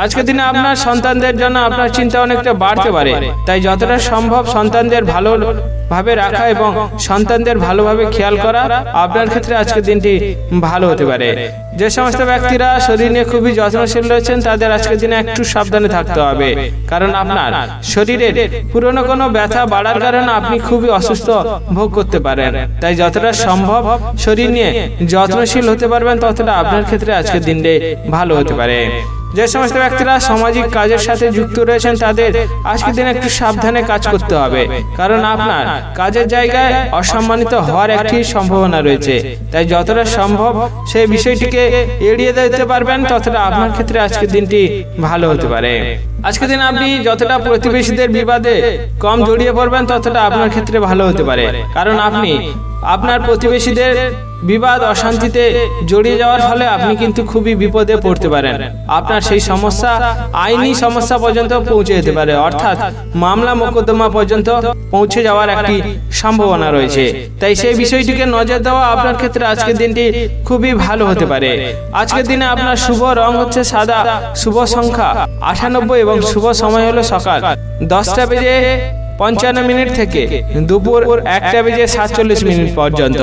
আজকের দিনে আপনার সন্তানদের জন্য আপনার চিন্তা অনেকটা বাড়তে পারে, তাই যতটা সম্ভব সন্তানদের ভালো ভাবে রাখা এবং সন্তানদের ভালোভাবে খেয়াল করা আপনার ক্ষেত্রে আজকের দিনটি ভালো হতে পারে। যে সমস্ত ব্যক্তিরা শরীর নিয়ে খুবই যত্নশীল রয়েছেন তাদের আজকের দিনে একটু সাবধানে থাকতে হবে, কারণ আপনার শরীরের পুরনো কোনো ব্যথা বাড়ার কারণে আপনি খুবই অসুস্থ ভোগ করতে পারেন। তাই যতটা সম্ভব শরীর নিয়ে যত্নশীল হতে পারবেন ততটা আপনার ক্ষেত্রে আজকের দিনটি ভালো হতে পারে। যে সমস্ত ব্যক্তিরা সামাজিক কাজের সাথে যুক্ত রয়েছেন তাদের আজকের দিনে একটু সাবধানে কাজ করতে হবে, কারণ আপনার কাজের জায়গায় অসম্মানিত হওয়ার একটি সম্ভাবনা রয়েছে। তাই যতটা সম্ভব সেই বিষয়টিকে এড়িয়ে দিতে পারবেন ততটা আপনার ক্ষেত্রে আজকের দিনটি ভালো হতে পারে। আজকের দিন আপনি যতটা প্রতিবেশীদের বিবাদে কম জড়িয়ে পড়বেন ততটা আপনার ক্ষেত্রে ভালো হতে পারে, কারণ আপনি আপনার প্রতিবেশীদের বিবাদ অশান্তিতে জড়িয়ে যাওয়ার ফলে আপনি কিন্তু খুবই বিপদে পড়তে পারেন। আপনার সেই সমস্যা আইনি সমস্যা পর্যন্ত পৌঁছে যেতে পারে, অর্থাৎ মামলা মোকদ্দমা পর্যন্ত পৌঁছে যাওয়ার একটি সম্ভাবনা রয়েছে। তাই সেই বিষয়টিকে নজর দেওয়া আপনার ক্ষেত্রে আজকের দিনটি খুবই ভালো হতে পারে। আজকের দিনে আপনার শুভ রং হচ্ছে সাদা, শুভ সংখ্যা 98 এবং শুভ সময় হলো সকাল 10:55 থেকে দুপুর 1:47 পর্যন্ত।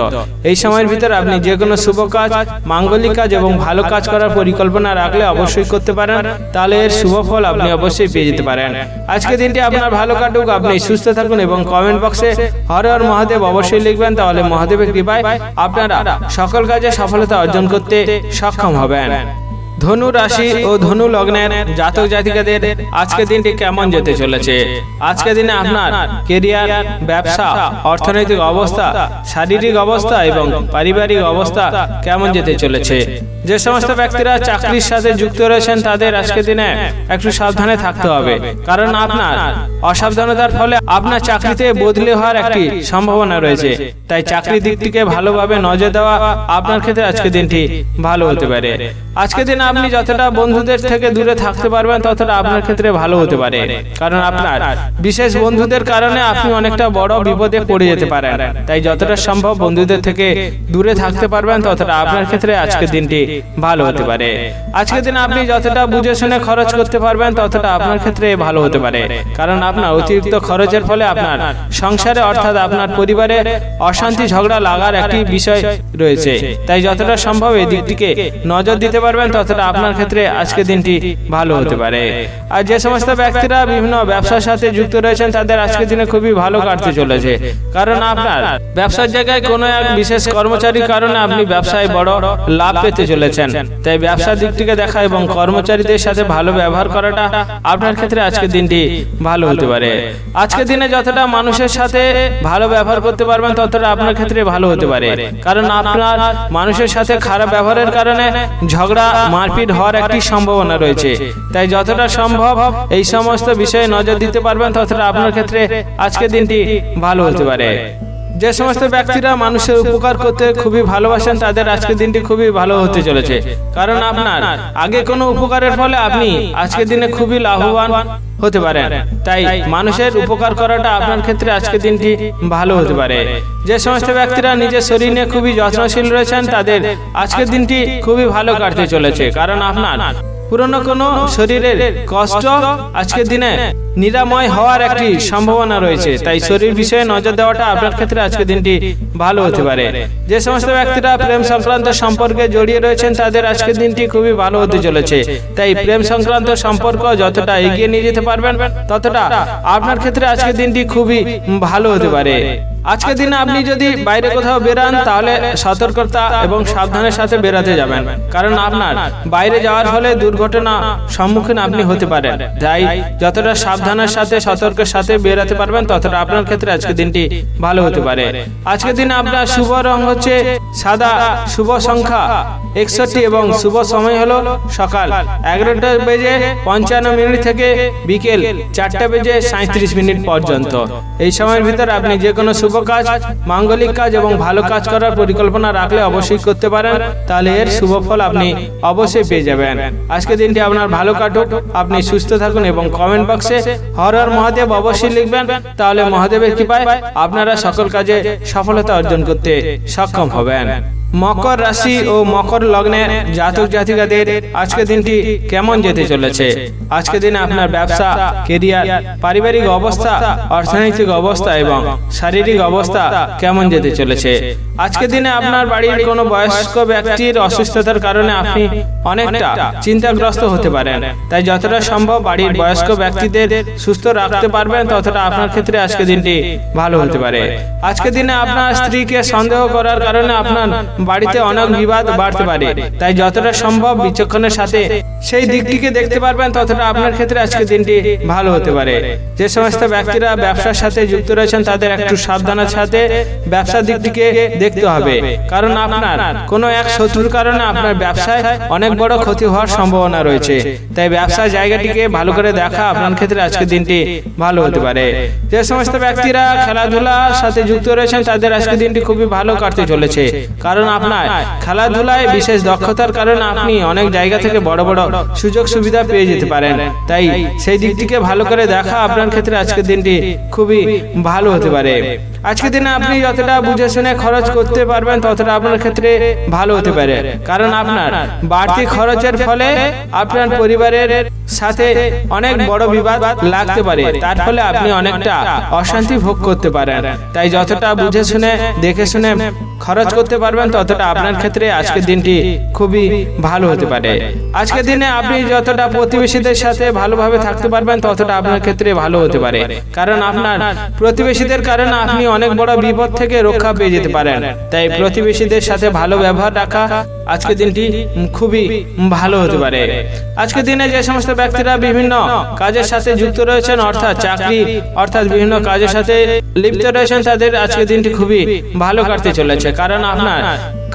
এই সময়ের ভিতরে আপনি যে কোনো শুভ কাজ, মাঙ্গলিক কাজ এবং ভালো কাজ করার পরিকল্পনা রাখলে অবশ্যই করতে পারেন, তাহলে এর শুভ ফল আপনি অবশ্যই পেয়ে যেতে পারেন। আজকের দিনটি আপনার ভালো কাটুক, আপনি সুস্থ থাকুন এবং কমেন্ট বক্সে হর হর মহাদেব অবশ্যই লিখবেন, তাহলে মহাদেবের কৃপায় আপনারা সকল কাজে সফলতা অর্জন করতে সক্ষম হবেন। ধনু রাশি ও ধনু লগ্নের জাতক জাতিকাদের আজকের দিনটি কেমন যেতে চলেছে? আজকের দিনে আপনার কেরিয়ার, ব্যবসা, অর্থনৈতিক অবস্থা, শারীরিক অবস্থা এবং পারিবারিক অবস্থা কেমন যেতে চলেছে? যে সমস্ত ব্যক্তিরা চাকরির সাথে যুক্ত রয়েছেন তাদের আজকের দিনে একটু সাবধানে থাকতে হবে, কারণ আপনার অসাবধানতার ফলে আপনার চাকরিতে বদলি হওয়ার একটি সম্ভাবনা রয়েছে। তাই চাকরির দিকটিকে ভালোভাবে নজর দেওয়া আপনার ক্ষেত্রে আজকের দিনটি ভালো হতে পারে। আজকের দিনে আপনি যতটা বন্ধুদের থেকে দূরে থাকতে পারবেন ততটা আপনার ক্ষেত্রে ভালো হতে পারে, কারণ আপনার বিশেষ বন্ধুদের কারণে আপনি অনেকটা বড় বিপদে পড়ে যেতে পারেন। তাই যতটা সম্ভব বন্ধুদের থেকে দূরে থাকতে পারবেন ততটা আপনার ক্ষেত্রে আজকের দিনটি ভালো হতে পারে। আজকের দিনে আপনি যতটা বুঝে শুনে খরচ করতে পারবেন ততটা আপনার ক্ষেত্রে ভালো হতে পারে, কারণ আপনার অতিরিক্ত খরচের ফলে আপনার সংসারে অর্থাৎ আপনার পরিবারে অশান্তি ঝগড়া লাগার একটি বিষয় রয়েছে। তাই যতটা সম্ভব এই দিকটিকে নজর দিতে পারবেন ততটা আপনার ক্ষেত্রে আজকের দিনটি ভালো হতে পারে। আর যে সমস্ত ব্যক্তিরা বিভিন্ন ব্যবসার সাথে যুক্ত রয়েছেন তাদের আজকের দিনে খুবই ভালো কাটতে চলেছে, কারণ আপনার ব্যবসার জায়গায় কোনো এক বিশেষ কর্মচারীর কারণে আপনি ব্যবসায় বড় লাভ পেতে চলেছেন। তাই ব্যবসার দিকটিকে দেখা এবং কর্মচারীদের সাথে ভালো ব্যবহার করাটা আপনার ক্ষেত্রে আজকের দিনটি ভালো হতে পারে। আজকের দিনে যতটা মানুষের সাথে ভালো ব্যবহার করতে পারবেন ততটা আপনার ক্ষেত্রে ভালো হতে পারে, কারণ আপনার মানুষের সাথে খারাপ ব্যবহারের কারণে ঝগড়া মারপিট হওয়ার একটি সম্ভাবনা রয়েছে। তাই যতটা সম্ভব এই সমস্ত বিষয়ে নজর দিতে পারবেন ততটা আপনার ক্ষেত্রে আজকের দিনটি ভালো হতে পারে। যে সমস্ত ব্যক্তিরা মানুষের উপকার করতে খুবই ভালোবাসেন তাদের আজকের দিনটি খুবই ভালো হতে চলেছে, কারণ আপনার আগে কোনো উপকারের ফলে আপনি আজকের দিনে খুবই লাভবান হতে পারেন। তাই মানুষের উপকার করাটা আপনার ক্ষেত্রে আজকের দিনটি ভালো হতে পারে। যে সমস্ত ব্যক্তিরা নিজের শরীর নিয়ে খুবই যত্নশীল রয়েছেন তাদের আজকের দিনটি খুবই ভালো কাটতে চলেছে, কারণ আপনার পুরনো কোনো শরীরের কষ্ট আজকের দিনে নিরাময় হওয়ার একটি সম্ভাবনা রয়েছে। তাই শরীর বিষয়ে নজর দেওয়াটা আপনার ক্ষেত্রে আজকের দিনটি ভালো হতে পারে। যে সমস্ত ব্যক্তিরা প্রেম সংক্রান্ত সম্পর্কে জড়িয়ে রয়েছেন তাদের আজকের দিনটি খুবই ভালো হতে চলেছে। তাই প্রেম সংক্রান্ত সম্পর্ক যতটা এগিয়ে নিয়ে যেতে পারবেন ততটা আপনার ক্ষেত্রে আজকের দিনটি খুবই ভালো হতে পারে। আজকের দিনে আপনি যদি বাইরে কোথাও বেরান তাহলে সতর্কতা এবং সাবধানের সাথে বেরাতে যাবেন, কারণ আপনার বাইরে যাওয়ার ফলে দুর্ঘটনা সম্মুখীন আপনি হতে পারেন। তাই যতটা সাবধানের সাথে সতর্কের সাথে বেরাতে পারবেন ততটা আপনার ক্ষেত্রে আজকের দিনটি ভালো হতে পারে। আজকের দিনে আপনার শুভ রং হচ্ছে সাদা, শুভ সংখ্যা 61 এবং শুভ সময় হলো সকাল 11:55 থেকে বিকেল 4:37 পর্যন্ত। এই সময়ের ভিতরে আপনি যে কোনো শুভ কাজ, মাঙ্গলিক কাজ এবং ভালো কাজ করার পরিকল্পনা রাখলে অবশ্যই করতে পারেন, তাহলে এর শুভ ফল আপনি অবশ্যই পেয়ে যাবেন। আজকের দিনটি আপনার ভালো কাটুক, আপনি সুস্থ থাকুন এবং কমেন্ট বক্সে হর হর মহাদেব অবশ্যই লিখবেন, তাহলে মহাদেবের কৃপায় আপনারা সকল কাজে সফলতা অর্জন করতে সক্ষম হবেন। মকর রাশি ও মকর লগ্নের জাতক জাতিকাদের আজকের দিনটি কেমন যেতে চলেছে? আজকের দিনে আপনার ব্যবসা, কেরিয়ার, পারিবারিক অবস্থা, অর্থনৈতিক অবস্থা এবং শারীরিক অবস্থা কেমন যেতে চলেছে? আজকের দিনে আপনার বাড়ির কোনো বয়স্ক ব্যক্তির অসুস্থতার কারণে আপনি অনেকটা চিন্তাগ্রস্ত হতে পারেন। তাই যতটা সম্ভব বাড়ির বয়স্ক ব্যক্তিদের সুস্থ রাখতে পারবেন ততটা আপনার ক্ষেত্রে আজকের দিনটি ভালো হতে পারে। আজকের দিনে আপনার স্ত্রীকে সন্দেহ করার কারণে আপনার বাড়িতে অনেক বিবাদ বাড়তে পারে। তাই যতটা সম্ভব বিচক্ষণের সাথে সেই দিকটিকে দেখতে পারবেন ততটা আপনার ক্ষেত্রে আজকের দিনটি ভালো হতে পারে। যে সমস্ত ব্যক্তিরা ব্যবসার সাথে যুক্ত রয়েছেন তাদের একটু সাবধানের সাথে ব্যবসার দিকটিকে দেখতে হবে, কারণ আপনার কোনো এক শত্রুর কারণে আপনার ব্যবসায় অনেক বড় ক্ষতি হওয়ার সম্ভাবনা রয়েছে। তাই ব্যবসার জায়গাটিকে ভালো করে দেখা আপনার ক্ষেত্রে আজকের দিনটি ভালো হতে পারে। যে সমস্ত ব্যক্তিরা খেলাধুলার সাথে যুক্ত রয়েছেন তাদের আজকের দিনটি খুবই ভালো কাটতে চলেছে, কারণ আপনার খেলাধুলায় বিশেষ দক্ষতার কারণে আপনি অনেক জায়গা থেকে বড় বড় সুযোগ সুবিধা পেয়ে যেতে পারেন। তাই সেই দিকটিকে ভালো করে দেখা আপনার ক্ষেত্রে আজকের দিনটি খুবই ভালো হতে পারে। আজকের দিনে আপনি যতটা বুঝে শুনে খরচ করতে পারবেন ততটা আপনার ক্ষেত্রে ভালো হতে পারে, কারণ আপনার বাড়তি খরচের ফলে আপনার পরিবারের সাথে অনেক বড় বিবাদ লাগতে পারে, তার ফলে আপনি অনেকটা অশান্তি ভোগ করতে পারেন। তাই যতটা বুঝে শুনে দেখে শুনে খরচ করতে পারবেন ততটা আপনার ক্ষেত্রে আজকের দিনটি খুবই ভালো হতে পারে। আজকের দিনে আপনি যতটা প্রতিবেশীদের সাথে ভালোভাবে থাকতে পারবেন ততটা আপনার ক্ষেত্রে ভালো হতে পারে, কারণ আপনার প্রতিবেশীদের কারণে আপনি অনেক বড় বিপদ থেকে রক্ষা পেয়ে যেতে পারেন। তাই প্রতিবেশীদের সাথে ভালো ব্যবহার রাখা আজকের দিনটি খুবই ভালো হতে পারে। আজকের দিনে যে সমস্ত ব্যক্তিরা বিভিন্ন কাজের সাথে যুক্ত রয়েছেন, অর্থাৎ চাকরি অর্থাৎ বিভিন্ন কাজের সাথে লিপ্ত রয়েছেন, তাদের আজকের দিনটি খুবই ভালো কাটতে চলেছে, কারণ আপনার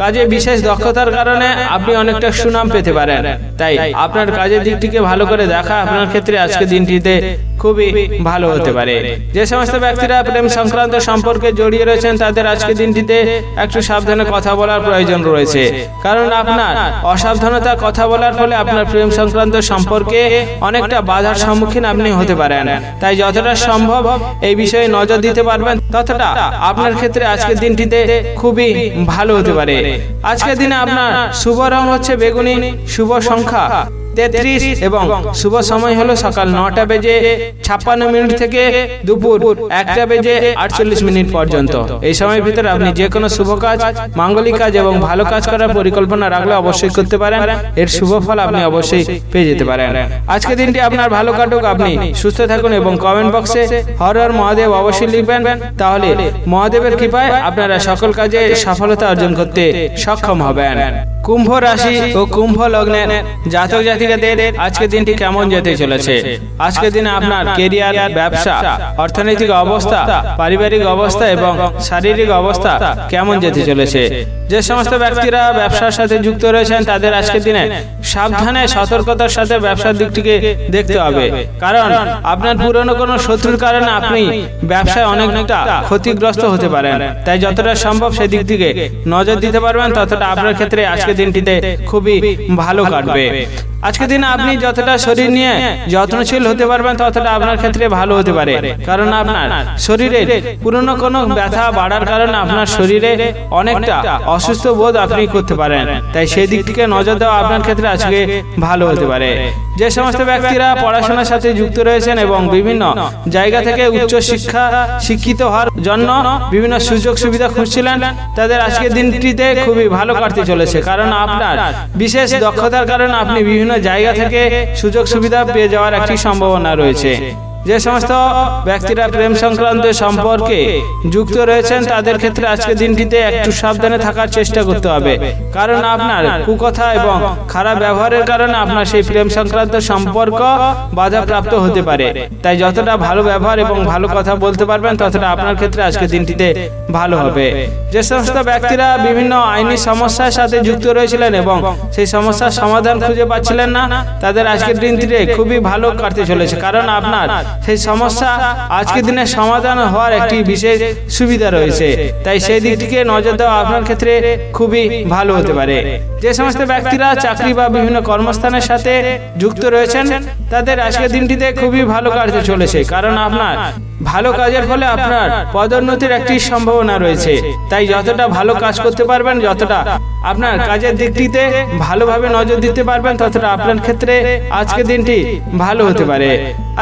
কাজে বিশেষ দক্ষতার কারণে আপনি অনেকটা সুনাম পেতে পারেন। তাই আপনার কাজের দিকটিকে ভালো করে দেখা আপনার ক্ষেত্রে আজকে দিনটিতে খুবই ভালো হতে পারে। যে সমস্ত ব্যক্তিরা প্রেম সংক্রান্ত সম্পর্কে জড়িয়ে রয়েছেন তাদের আজকে দিনটিতে একটু সাবধানে কথা বলার প্রয়োজন রয়েছে, কারণ আপনার অসাবধানতা কথা বলার ফলে আপনার প্রেম সংক্রান্ত সম্পর্কে অনেকটা বাধার সম্মুখীন আপনি হতে পারেন। তাই যতটা সম্ভব এই বিষয়ে নজর দিতে পারবেন ততটা আপনার ক্ষেত্রে আজকের দিনটিতে খুবই ভালো হতে পারে। আজকের দিনে আপনার শুভ রং হচ্ছে বেগুনি, শুভ সংখ্যা 33 এবং শুভ সময় হলো সকাল 9:56 থেকে দুপুর 1:48 পর্যন্ত। এই সময়ের ভিতরে আপনি যে কোনো শুভ কাজ, মাঙ্গলিক কাজ এবং ভালো কাজ করার পরিকল্পনা রাখলে অবশ্যই করতে পারেন, এর শুভ ফল আপনি অবশ্যই পেয়ে যেতে পারেন। আজকে দিনটি আপনার ভালো কাটুক, আপনি সুস্থ থাকুন এবং কমেন্ট বক্সে হর হর মহাদেব অবশ্যই লিখবেন, তাহলে মহাদেবের কৃপায় আপনারা সকল কাজে সফলতা অর্জন করতে সক্ষম হবেন। কুম্ভ রাশি ও কুম্ভ লগ্নের জাতক জাতিক জাতিকাদের আজকের দিনটি কেমন যেতে চলেছে। আজকের দিনে আপনার কেরিয়ার, ব্যবসা, অর্থনৈতিক অবস্থা, পারিবারিক অবস্থা এবং শারীরিক অবস্থা কেমন যেতে চলেছে। যে সমস্ত ব্যক্তিরা ব্যবসার সাথে যুক্ত রয়েছেন তাদের আজকের দিনে সাবধানে সতর্কতার সাথে ব্যবসার দিকটিকে দেখতে হবে, কারণ আপনার পুরনো কোনো শত্রুর কারণে আপনি ব্যবসায় অনেকটা ক্ষতিগ্রস্ত হতে পারেন। তাই যতটা সম্ভব সেদিক থেকে নজর দিতে পারবেন ততটা আপনার ক্ষেত্রে আজকের দিনটিতে খুবই ভালো কাটবে। আজকের দিনে আপনি যতটা শরীর নিয়ে যত্নশীল হতে পারবেন ততটা আপনার ক্ষেত্রে ভালো হতে পারে, কারণ আপনার শরীরে পুরনো কোনো ব্যথা বাড়ার কারণে আপনার শরীরে অনেকটা অসুস্থ বোধ আপনি করতে পারেন। তাই সেই দিক থেকে নজর দেওয়া আপনার ক্ষেত্রে আজকে ভালো হতে পারে। যে সমস্ত ব্যক্তিরা পড়াশোনার সাথে যুক্ত রয়েছেন এবং বিভিন্ন জায়গা থেকে উচ্চ শিক্ষিত হওয়ার জন্য বিভিন্ন সুযোগ সুবিধা খুঁজছিলেন তাদের আজকের দিনটিতে খুবই ভালো কাটতে চলেছে, কারণ আপনার বিশেষ দক্ষতার কারণে আপনি বিভিন্ন জায়গা থেকে সুযোগ সুবিধা পেয়ে যাওয়ার একটি সম্ভাবনা রয়েছে। যে সমস্ত ব্যক্তিরা প্রেম সংক্রান্ত সম্পর্কে যুক্ত রয়েছেন তাদের ক্ষেত্রে আজকের দিনটিতে একটু সাবধানে থাকার চেষ্টা করতে হবে, কারণ আপনার কুকথা এবং খারাপ ব্যবহারের কারণে আপনার সেই প্রেম সংক্রান্ত সম্পর্ক বাধাপ্রাপ্ত হতে পারে। তাই যতটা ভালো ব্যবহার এবং ভালো কথা বলতে পারবেন ততটা আপনার ক্ষেত্রে আজকের দিনটিতে ভালো হবে। যে সমস্ত ব্যক্তিরা বিভিন্ন আইনি সমস্যার সাথে যুক্ত রয়েছিলেন এবং সেই সমস্যার সমাধান খুঁজে পাচ্ছিলেন না তাদের আজকের দিনটিতে খুবই ভালো কাটতে চলেছে, কারণ আপনার সেই সমস্যা আজকের দিনে সমাধান হওয়ার একটি বিশেষ সুবিধা রয়েছে। তাই সেই দিকটিকে নজর দেওয়া আপনার ক্ষেত্রে খুবই ভালো হতে পারে। যে সমস্ত ব্যক্তিরা চাকরি বা বিভিন্ন কর্মস্থানের সাথে যুক্ত রয়েছেন তাদের আজকের দিনটিতে খুবই ভালো কাটতে চলেছে, কারণ আপনার ভালো কাজের ফলে আপনার পদোন্নতির একটি সম্ভাবনা রয়েছে। তাই যতটা ভালো কাজ করতে পারবেন, যতটা আপনার কাজের দিকটিতে ভালোভাবে নজর দিতে পারবেন ততটা আপনার ক্ষেত্রে আজকের দিনটি ভালো হতে পারে।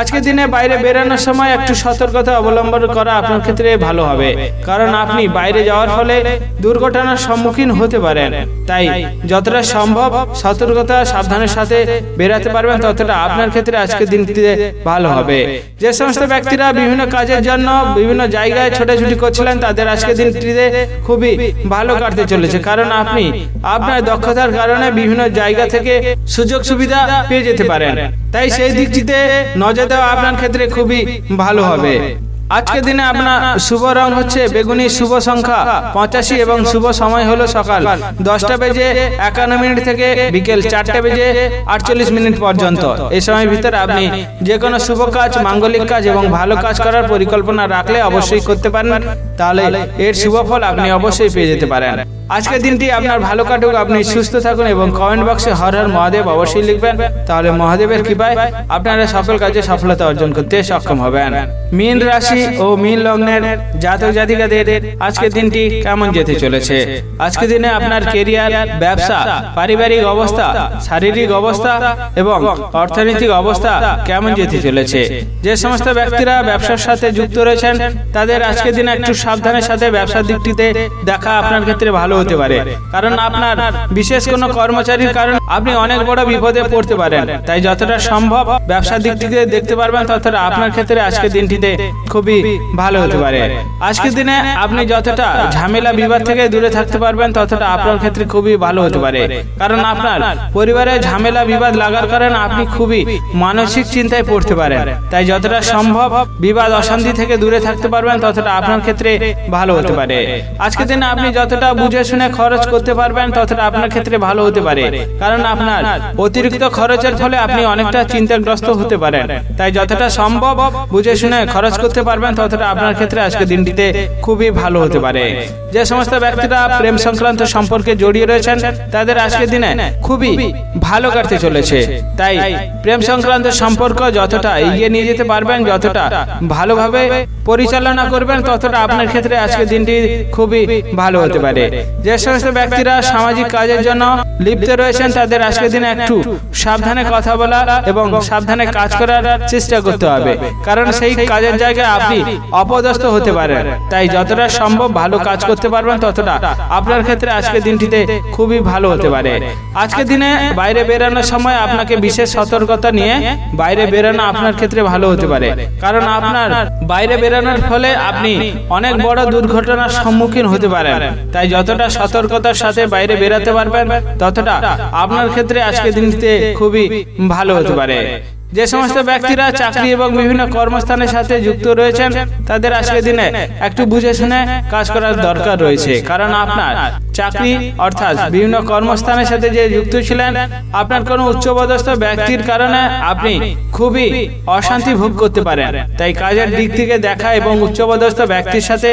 আজকের দিনে বাইরে বেরানোর সময় একটু সতর্কতা অবলম্বন করা আপনার ক্ষেত্রে ভালো হবে, কারণ আপনি বাইরে যাওয়ার ফলে দুর্ঘটনার সম্মুখীন হতে পারেন। তাই যতটা সম্ভব সতর্কতা সাবধানের সাথে বেরাতে পারবেন ততটা আপনার ক্ষেত্রে আজকের দিনটিতে ভালো হবে। যে সমস্ত ব্যক্তিরা বিভিন্ন কাজের জন্য বিভিন্ন জায়গায় ছোটাছুটি করছিলেন তাদের আজকের দিনটিতে খুবই ভালো কাটতে চলেছে, কারণ আপনি আপনার দক্ষতার কারণে বিভিন্ন জায়গা থেকে সুযোগ সুবিধা পেয়ে যেতে পারেন। তাই সেই দিকটিতে নজর দেওয়া আপনার ক্ষেত্রে খুবই ভালো হবে। আজকের দিনে আপনার শুভ রং হচ্ছে বেগুনি, শুভ সংখ্যা 85 এবং শুভ সময় হলো সকাল 10:51 থেকে বিকেল 4:48 পর্যন্ত। এই সময়ের ভিতরে আপনি যে কোনো শুভ কাজ, মাঙ্গলিক কাজ এবং ভালো কাজ করার পরিকল্পনা রাখলে অবশ্যই করতে পারেন, তাহলে এর শুভ ফল আপনি অবশ্যই পেয়ে যেতে পারেন। আজকের দিনটি আপনার ভালো কাটুক, আপনি সুস্থ থাকুন এবং কমেন্ট বক্সে হর হর মহাদেব অবশ্যই লিখবেন, তাহলে মহাদেবের কৃপায় আপনারা সকল কাজে সফলতা অর্জন করতে সক্ষম হবেন। মীন রাশি ও মীন লগ্নের জাতক জাতিকাদের আজকের দিনটি কেমন যেতে চলেছে। আজকের দিনে আপনার কেরিয়ার, ব্যবসা, পারিবারিক অবস্থা, শারীরিক অবস্থা এবং অর্থনৈতিক অবস্থা কেমন যেতে চলেছে। যে সমস্ত ব্যক্তিরা ব্যবসার সাথে যুক্ত রয়েছেন তাদের আজকের দিনে একটু সাবধানের সাথে ব্যবসার দিকটিতে দেখা আপনার ক্ষেত্রে ভালো হতে পারে, কারণ আপনার বিশেষ কোনো কর্মচারীর কারণে আপনি অনেক বড় বিপদে পড়তে পারেন। তাই যতটা সম্ভব ব্যবসার দিক থেকে দেখতে পারবেন ততটা আপনার ক্ষেত্রে আজকের দিনটিতে খুবই ভালো হতে পারে। আজকের দিনে আপনি যতটা ঝামেলা বিবাদ থেকে দূরে থাকতে পারবেন ততটা আপনার ক্ষেত্রে খুবই ভালো হতে পারে, কারণ আপনার পরিবারে ঝামেলা বিবাদ লাগার কারণে আপনি খুবই মানসিক চিন্তায় পড়তে পারেন। তাই যতটা সম্ভব বিবাদ অশান্তি থেকে দূরে থাকতে পারবেন ততটা আপনার ক্ষেত্রে ভালো হতে পারে। আজকের দিনে আপনি যতটা বুঝে শুনে খরচ করতে পারবেন ততটা আপনার ক্ষেত্রে ভালো হতে পারে, কারণ আপনার অতিরিক্ত খরচের ফলে আপনি অনেকটা চিন্তাগ্রস্ত হতে পারেন। তাই যতটা সম্ভব বুঝে শুনে খরচ করতে পারবেন ততটা আপনার ক্ষেত্রে আজকে দিনটিতে খুবই ভালো হতে পারে। যে সমস্ত ব্যক্তিরা প্রেম সংক্রান্ত সম্পর্কে জড়িয়ে রয়েছেন তাদের আজকের দিনে খুবই ভালো কাটতে চলেছে। তাই প্রেম সংক্রান্ত সম্পর্ক যতটা এগিয়ে নিয়ে যেতে পারবেন, যতটা ভালোভাবে পরিচালনা করবেন ততটা আপনার ক্ষেত্রে আজকে দিনটি খুবই ভালো হতে পারে। যে সমস্ত ব্যক্তিরা সামাজিক কাজের জন্য লিপ্ত রয়েছেন তাদের আজকের দিনে একটু সাবধানে কথা বলা এবং সাবধানে কাজ করার চেষ্টা করতে হবে, কারণ সেই কাজের জায়গায় আপনি অপদস্থ হতে পারেন। তাই যতটা সম্ভব ভালো কাজ করতে পারবেন ততটা আপনার ক্ষেত্রে আজকের দিনটিতে খুবই ভালো হতে পারে। আজকের দিনে বাইরে বেরানোর সময় আপনাকে বিশেষ সতর্কতা নিয়ে বাইরে বেরানো আপনার ক্ষেত্রে ভালো হতে পারে, কারণ আপনার বাইরে বেরানোর ফলে আপনি অনেক বড় দুর্ঘটনার সম্মুখীন হতে পারেন। তাই যতটা সতর্কতার সাথে বাইরে বেরাতে পারবেন ততটা আপনার ক্ষেত্রে আজকের দিনটিতে খুবই ভালো হতে পারে। যে সমস্ত ব্যক্তিরা চাকরি এবং বিভিন্ন কর্মস্থানের সাথে যুক্ত রয়েছেন তাদের আজকের দিনে একটু বুঝে শুনে কাজ করার দরকার রয়েছে, কারণ আপনার চাকরি অর্থাৎ বিভিন্ন কর্মস্থানের সাথে যে যুক্ত ছিলেন আপনার কোনো উচ্চপদস্থ ব্যক্তির কারণে আপনি খুবই অশান্তি ভোগ করতে পারেন। তাই কাজের দিক থেকে দেখা এবং উচ্চপদস্থ ব্যক্তির সাথে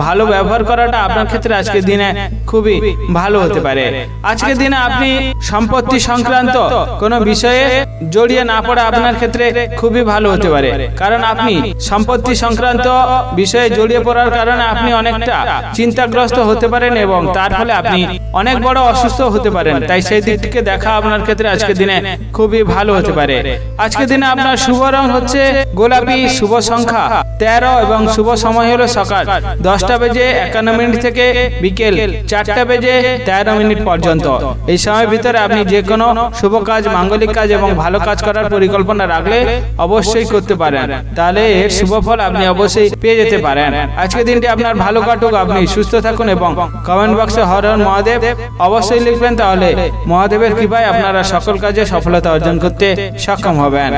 ভালো ব্যবহার করাটা আপনার ক্ষেত্রে আজকের দিনে খুবই ভালো হতে পারে। আজকের দিনে আপনি সম্পত্তি সংক্রান্ত কোনো বিষয়ে জড়িয়ে না পড়া আপনার ক্ষেত্রে খুবই ভালো হতে পারে, কারণ আপনি সম্পত্তি সংক্রান্ত বিষয়ে জড়িয়ে পড়ার কারণে আপনি অনেকটা চিন্তাগ্রস্ত হতে পারেন এবং তার ফলে আপনি অনেক বড় অসুস্থ হতে পারেন। তাই সেই দিক থেকে দেখা আপনার ক্ষেত্রে আজকের দিনে খুবই ভালো হতে পারে। আজকের দিনে আপনার শুভ রং হচ্ছে গোলাপি, শুভ সংখ্যা 13 এবং শুভ সময় হলো সকাল 10:51 থেকে বিকেল 4:13 পর্যন্ত। এই সময়ের ভিতরে আপনি যে কোনো শুভ কাজ, মাঙ্গলিক কাজ এবং ভালো কাজ করার পরিকল্পনা রাখলে অবশ্যই করতে পারেন, তাহলে এর শুভ ফল আপনি অবশ্যই পেয়ে যেতে পারেন। আজকের দিনটি আপনার ভালো কাটুক, আপনি সুস্থ থাকুন এবং কমেন্ট বক্সে হর হর মহাদেব অবশ্যই লিখবেন, তাহলে মহাদেবের কৃপায় আপনারা সকল কাজে সফলতা অর্জন করতে সক্ষম হবেন।